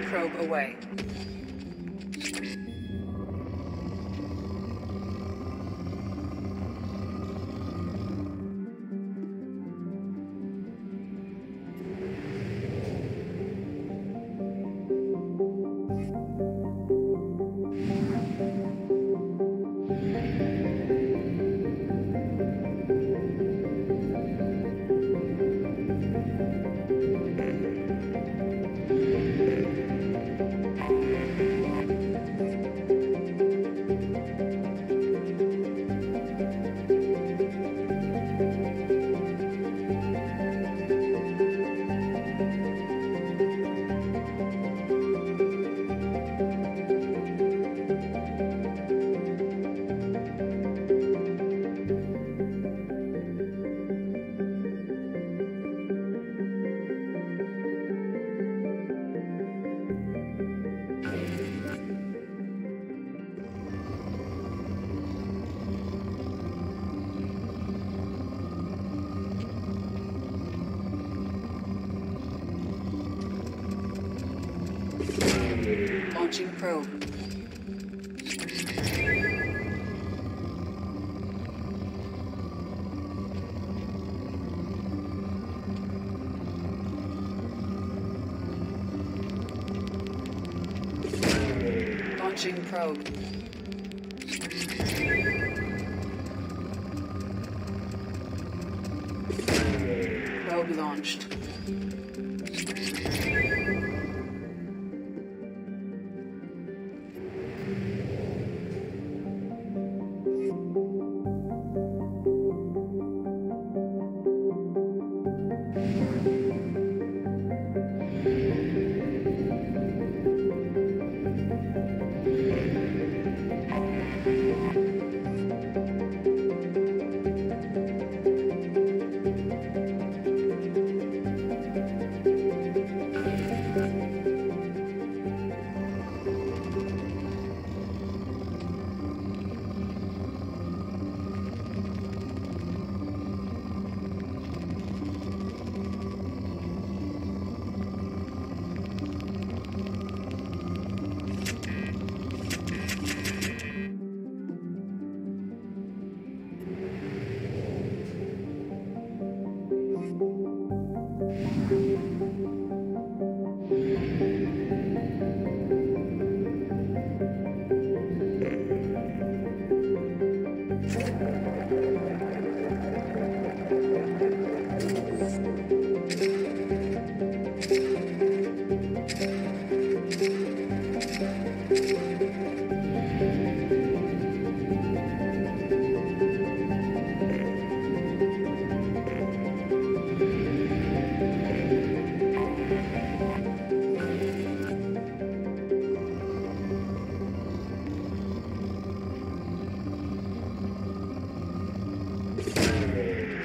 Probe away. Launching probe. Launching probe. Probe launched.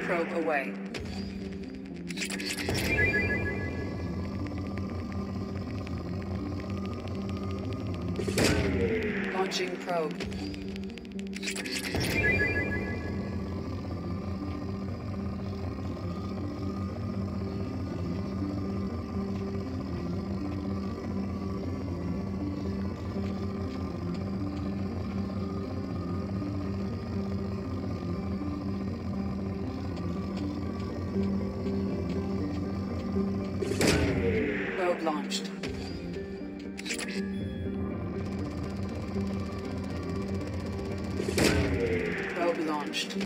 Probe away. Launching probe. Probe launched. Probe launched.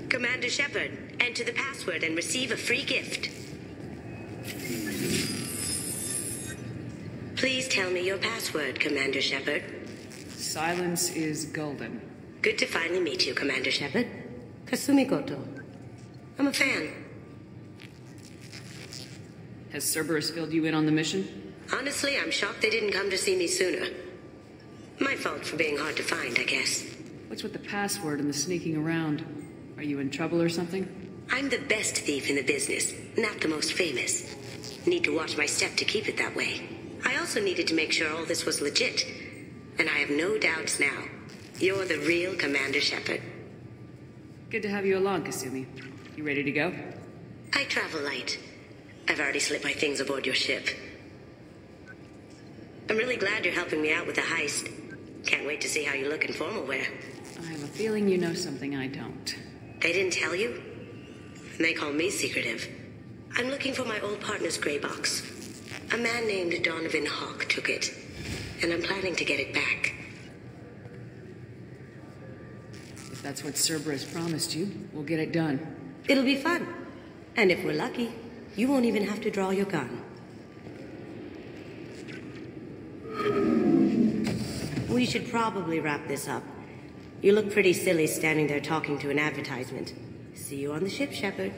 Commander Shepard, enter the password and receive a free gift. Please tell me your password, Commander Shepard. Silence is golden. Good to finally meet you, Commander Shepard. Kasumi Goto. I'm a fan. Has Cerberus filled you in on the mission? Honestly, I'm shocked they didn't come to see me sooner. My fault for being hard to find, I guess. What's with the password and the sneaking around? Are you in trouble or something? I'm the best thief in the business, not the most famous. Need to watch my step to keep it that way. I also needed to make sure all this was legit. And I have no doubts now. You're the real Commander Shepard. Good to have you along, Kasumi. You ready to go? I travel light. I've already slipped my things aboard your ship. I'm really glad you're helping me out with the heist. Can't wait to see how you look in formal wear. I have a feeling you know something I don't. They didn't tell you? They call me secretive. I'm looking for my old partner's gray box. A man named Donovan Hawk took it, and I'm planning to get it back. If that's what Cerberus promised you, we'll get it done. It'll be fun. And if we're lucky, you won't even have to draw your gun. We should probably wrap this up. You look pretty silly standing there talking to an advertisement. See you on the ship, Shepard.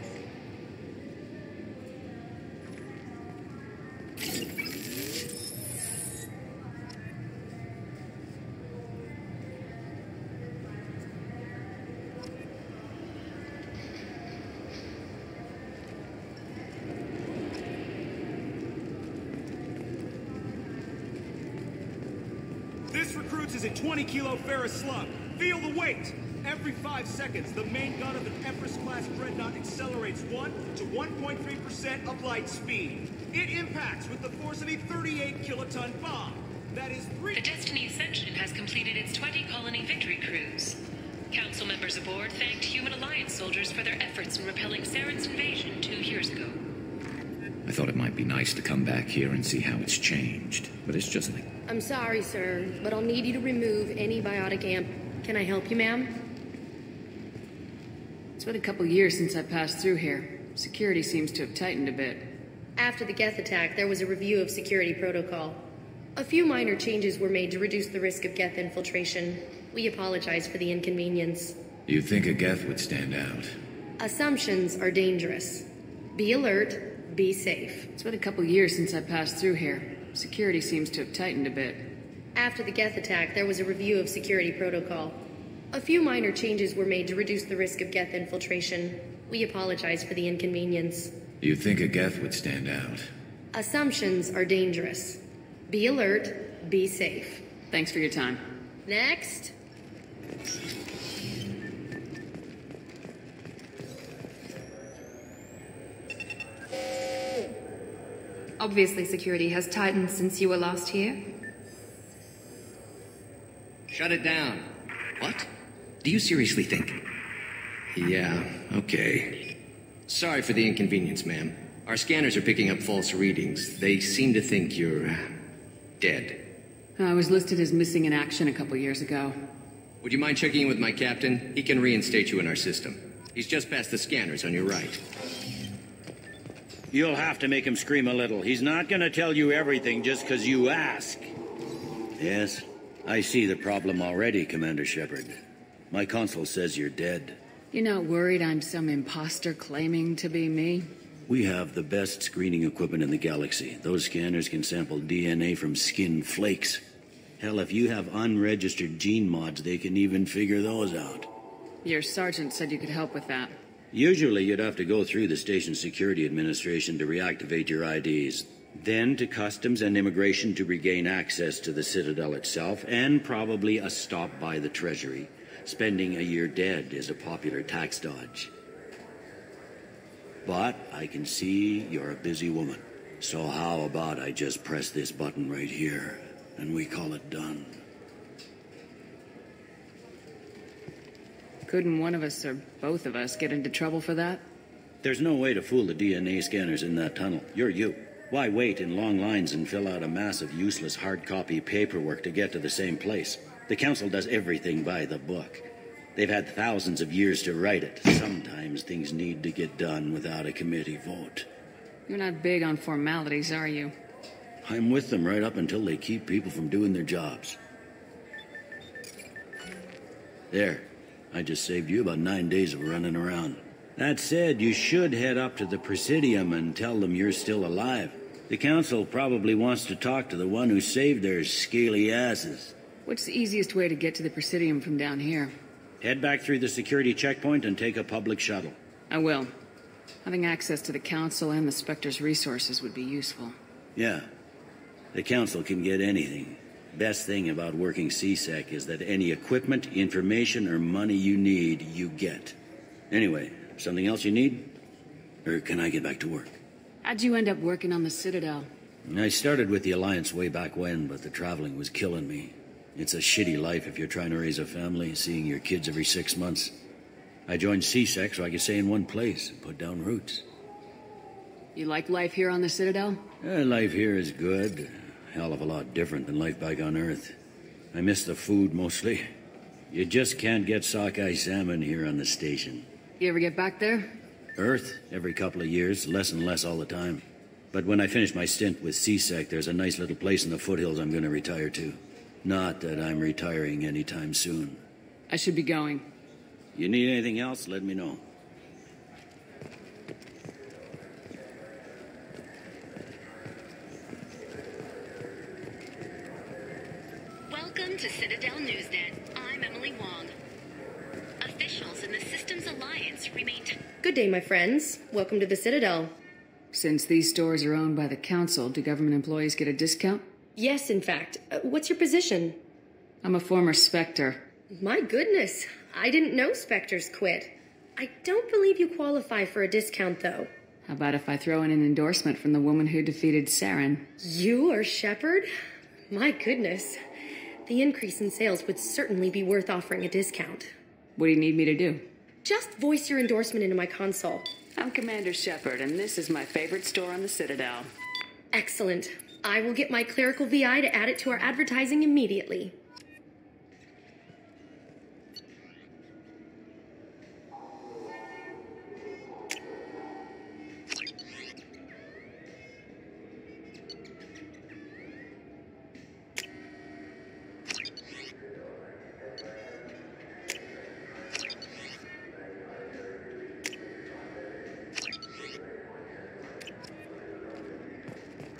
This recruits is a 20-kilo ferrous slug. Feel the weight! Every 5 seconds, the main gun of an Empress-class dreadnought accelerates 1 to 1.3% of light speed. It impacts with the force of a 38-kiloton bomb. That is 3... The Destiny Ascension has completed its 20-colony victory cruise. Council members aboard thanked Human Alliance soldiers for their efforts in repelling Saren's invasion 2 years ago. I thought it might be nice to come back here and see how it's changed, but it's just like... I'm sorry, sir, but I'll need you to remove any biotic amp. Can I help you, ma'am? It's been a couple years since I passed through here. Security seems to have tightened a bit. After the Geth attack, there was a review of security protocol. A few minor changes were made to reduce the risk of Geth infiltration. We apologize for the inconvenience. You'd think a Geth would stand out. Assumptions are dangerous. Be alert, be safe. It's been a couple years since I passed through here. Security seems to have tightened a bit. After the Geth attack, there was a review of security protocol. A few minor changes were made to reduce the risk of Geth infiltration. We apologize for the inconvenience. You'd think a Geth would stand out. Assumptions are dangerous. Be alert, be safe. Thanks for your time. Next. Obviously, security has tightened since you were last here. Shut it down. What? Do you seriously think? Yeah, okay. Sorry for the inconvenience, ma'am. Our scanners are picking up false readings. They seem to think you're... dead. I was listed as missing in action a couple years ago. Would you mind checking in with my captain? He can reinstate you in our system. He's just past the scanners on your right. You'll have to make him scream a little. He's not gonna tell you everything just because you ask. Yes, I see the problem already, Commander Shepard. My console says you're dead. You're not worried I'm some imposter claiming to be me? We have the best screening equipment in the galaxy. Those scanners can sample DNA from skin flakes. Hell, if you have unregistered gene mods, they can even figure those out. Your sergeant said you could help with that. Usually you'd have to go through the Station Security Administration to reactivate your IDs. Then to Customs and Immigration to regain access to the Citadel itself, and probably a stop by the Treasury. Spending a year dead is a popular tax dodge. But I can see you're a busy woman. So how about I just press this button right here, and we call it done? Couldn't one of us, or both of us, get into trouble for that? There's no way to fool the DNA scanners in that tunnel. You're you. Why wait in long lines and fill out a massive useless hard copy paperwork to get to the same place? The Council does everything by the book. They've had thousands of years to write it. Sometimes things need to get done without a committee vote. You're not big on formalities, are you? I'm with them right up until they keep people from doing their jobs. There. I just saved you about 9 days of running around. That said, you should head up to the Presidium and tell them you're still alive. The Council probably wants to talk to the one who saved their scaly asses. What's the easiest way to get to the Presidium from down here? Head back through the security checkpoint and take a public shuttle. I will. Having access to the Council and the Spectre's resources would be useful. Yeah. The Council can get anything. Best thing about working CSEC is that any equipment, information, or money you need, you get. Anyway, something else you need? Or can I get back to work? How'd you end up working on the Citadel? I started with the Alliance way back when, but the traveling was killing me. It's a shitty life if you're trying to raise a family, seeing your kids every 6 months. I joined CSEC so I could stay in one place and put down roots. You like life here on the Citadel? Life here is good. A hell of a lot different than life back on Earth. I miss the food mostly. You just can't get sockeye salmon here on the station. You ever get back there? Earth, every couple of years, less and less all the time. But when I finish my stint with CSEC, there's a nice little place in the foothills I'm going to retire to. Not that I'm retiring anytime soon. I should be going. You need anything else, let me know. Welcome to Citadel Newsnet. I'm Emily Wong. Officials in the Systems Alliance remain... Good day, my friends. Welcome to the Citadel. Since these stores are owned by the Council, do government employees get a discount? Yes, in fact. What's your position? I'm a former Spectre. My goodness. I didn't know Spectres quit. I don't believe you qualify for a discount, though. How about if I throw in an endorsement from the woman who defeated Saren? You are Shepard? My goodness. The increase in sales would certainly be worth offering a discount. What do you need me to do? Just voice your endorsement into my console. I'm Commander Shepard, and this is my favorite store on the Citadel. Excellent. I will get my clerical VI to add it to our advertising immediately.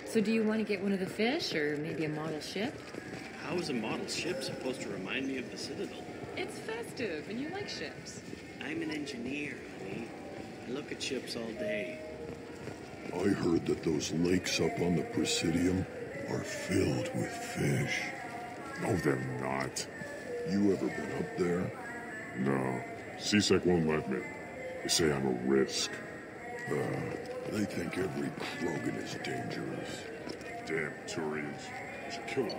So do you want to get one of the fish, or maybe a model ship? How is a model ship supposed to remind me of the Citadel? It's festive, and you like ships. I'm an engineer, honey. I look at ships all day. I heard that those lakes up on the Presidium are filled with fish. No, they're not. You ever been up there? No. CSEC won't let me. They say I'm a risk. They think every Krogan is dangerous. Damn Turians. Should kill them.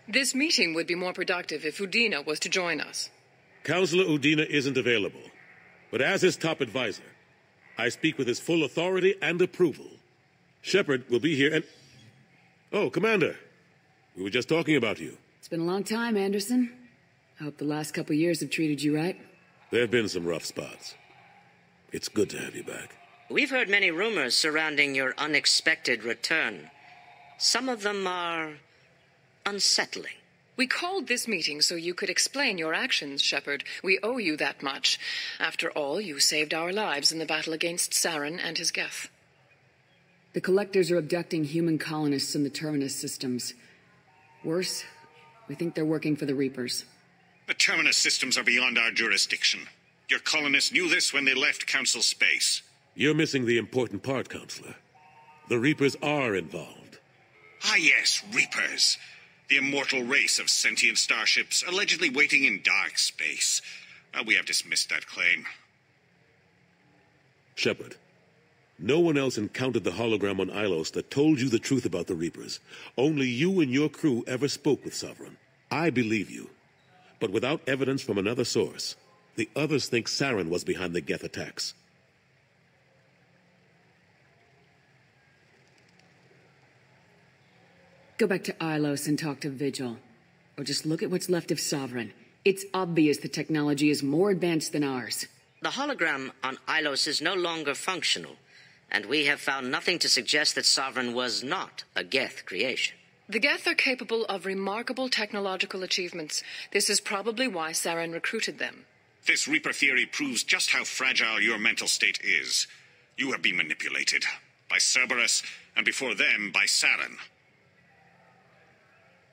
This meeting would be more productive if Udina was to join us. Councillor Udina isn't available, but as his top advisor, I speak with his full authority and approval. Shepard will be here and... Oh, Commander. We were just talking about you. It's been a long time, Anderson. I hope the last couple years have treated you right. There have been some rough spots. It's good to have you back. We've heard many rumors surrounding your unexpected return. Some of them are unsettling. We called this meeting so you could explain your actions, Shepard. We owe you that much. After all, you saved our lives in the battle against Saren and his Geth. The Collectors are abducting human colonists in the Terminus systems. Worse, we think they're working for the Reapers. The Terminus systems are beyond our jurisdiction. Your colonists knew this when they left Council space. You're missing the important part, Counselor. The Reapers are involved. Ah, yes, Reapers. The immortal race of sentient starships allegedly waiting in dark space. Well, we have dismissed that claim. Shepard, no one else encountered the hologram on Ilos that told you the truth about the Reapers. Only you and your crew ever spoke with Sovereign. I believe you. But without evidence from another source, the others think Saren was behind the Geth attacks. Go back to Ilos and talk to Vigil. Or just look at what's left of Sovereign. It's obvious the technology is more advanced than ours. The hologram on Ilos is no longer functional, and we have found nothing to suggest that Sovereign was not a Geth creation. The Geth are capable of remarkable technological achievements. This is probably why Saren recruited them. This Reaper theory proves just how fragile your mental state is. You have been manipulated. By Cerberus, and before them, by Saren.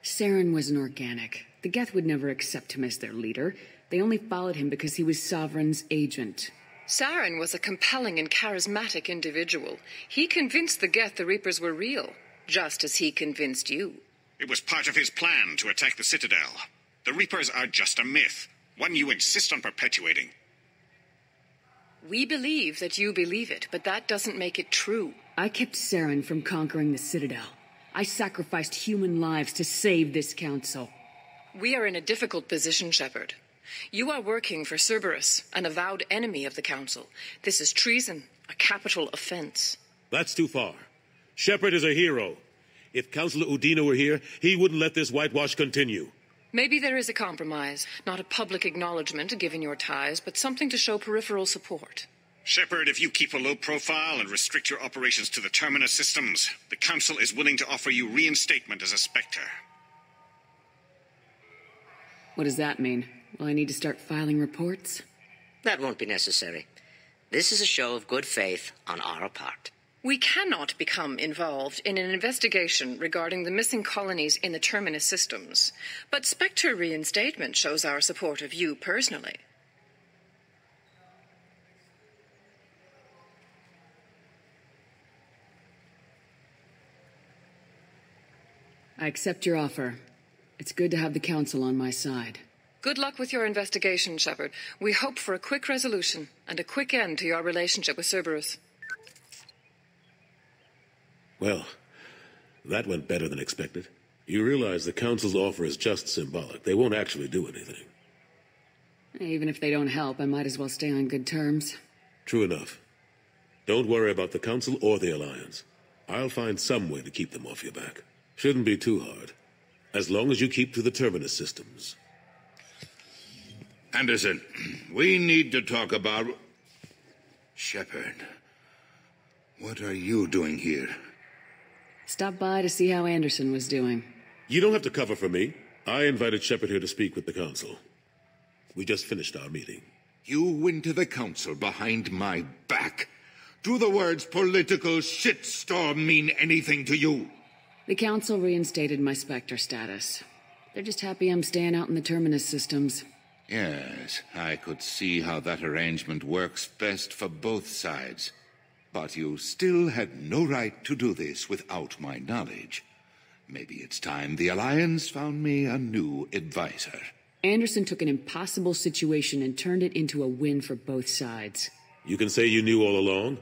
Saren was an organic. The Geth would never accept him as their leader. They only followed him because he was Sovereign's agent. Saren was a compelling and charismatic individual. He convinced the Geth the Reapers were real, just as he convinced you. It was part of his plan to attack the Citadel. The Reapers are just a myth. One you insist on perpetuating. We believe that you believe it, but that doesn't make it true. I kept Saren from conquering the Citadel. I sacrificed human lives to save this council. We are in a difficult position, Shepard. You are working for Cerberus, an avowed enemy of the council. This is treason, a capital offense. That's too far. Shepard is a hero. If Councilor Udina were here, he wouldn't let this whitewash continue. Maybe there is a compromise. Not a public acknowledgement given your ties, but something to show peripheral support. Shepard, if you keep a low profile and restrict your operations to the Terminus systems, the Council is willing to offer you reinstatement as a Spectre. What does that mean? Will I need to start filing reports? That won't be necessary. This is a show of good faith on our part. We cannot become involved in an investigation regarding the missing colonies in the Terminus systems, but Spectre reinstatement shows our support of you personally. I accept your offer. It's good to have the Council on my side. Good luck with your investigation, Shepard. We hope for a quick resolution and a quick end to your relationship with Cerberus. Well, that went better than expected. You realize the Council's offer is just symbolic. They won't actually do anything. Even if they don't help, I might as well stay on good terms. True enough. Don't worry about the Council or the Alliance. I'll find some way to keep them off your back. Shouldn't be too hard. As long as you keep to the Terminus systems. Anderson, we need to talk about... Shepard, what are you doing here? Stopped by to see how Anderson was doing. You don't have to cover for me. I invited Shepard here to speak with the Council. We just finished our meeting. You went to the Council behind my back. Do the words political shitstorm mean anything to you? The Council reinstated my Spectre status. They're just happy I'm staying out in the Terminus systems. Yes, I could see how that arrangement works best for both sides. But you still had no right to do this without my knowledge. Maybe it's time the Alliance found me a new advisor. Anderson took an impossible situation and turned it into a win for both sides. You can say you knew all along,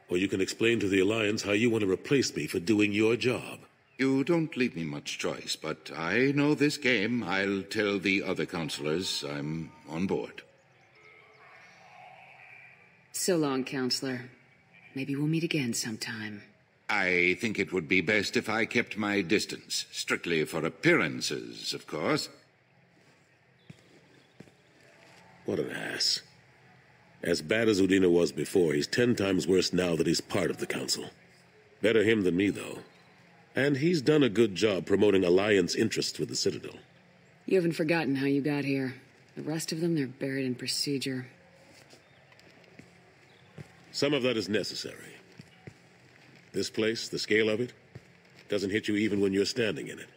or you can explain to the Alliance how you want to replace me for doing your job. You don't leave me much choice, but I know this game. I'll tell the other counselors I'm on board. So long, Counselor. Maybe we'll meet again sometime. I think it would be best if I kept my distance. Strictly for appearances, of course. What an ass. As bad as Udina was before, he's 10 times worse now that he's part of the Council. Better him than me, though. And he's done a good job promoting Alliance interests with the Citadel. You haven't forgotten how you got here. The rest of them, they're buried in procedure. Some of that is necessary. This place, the scale of it, doesn't hit you even when you're standing in it.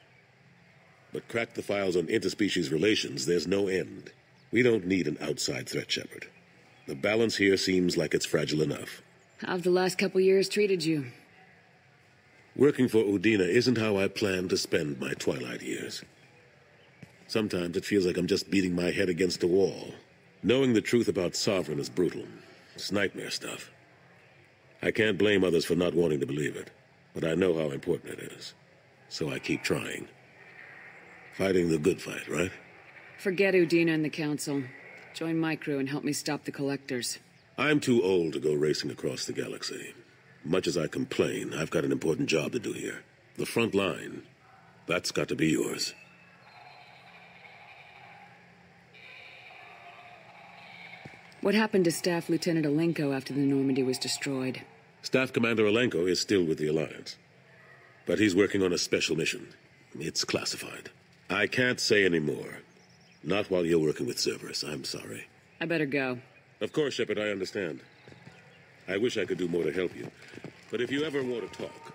But crack the files on interspecies relations, there's no end. We don't need an outside threat, Shepard. The balance here seems like it's fragile enough. How've the last couple years treated you? Working for Udina isn't how I planned to spend my twilight years. Sometimes it feels like I'm just beating my head against a wall. Knowing the truth about Sovereign is brutal. It's nightmare stuff. I can't blame others for not wanting to believe it, but I know how important it is. So I keep trying. Fighting the good fight, right? Forget Udina and the Council. Join my crew and help me stop the Collectors. I'm too old to go racing across the galaxy. Much as I complain, I've got an important job to do here. The front line. That's got to be yours. What happened to Staff Lieutenant Alenko after the Normandy was destroyed? Staff Commander Alenko is still with the Alliance. But he's working on a special mission. It's classified. I can't say any more. Not while you're working with Cerberus, I'm sorry. I better go. Of course, Shepard, I understand. I wish I could do more to help you. But if you ever want to talk,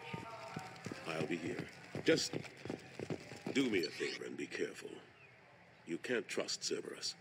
I'll be here. Just do me a favor and be careful. You can't trust Cerberus.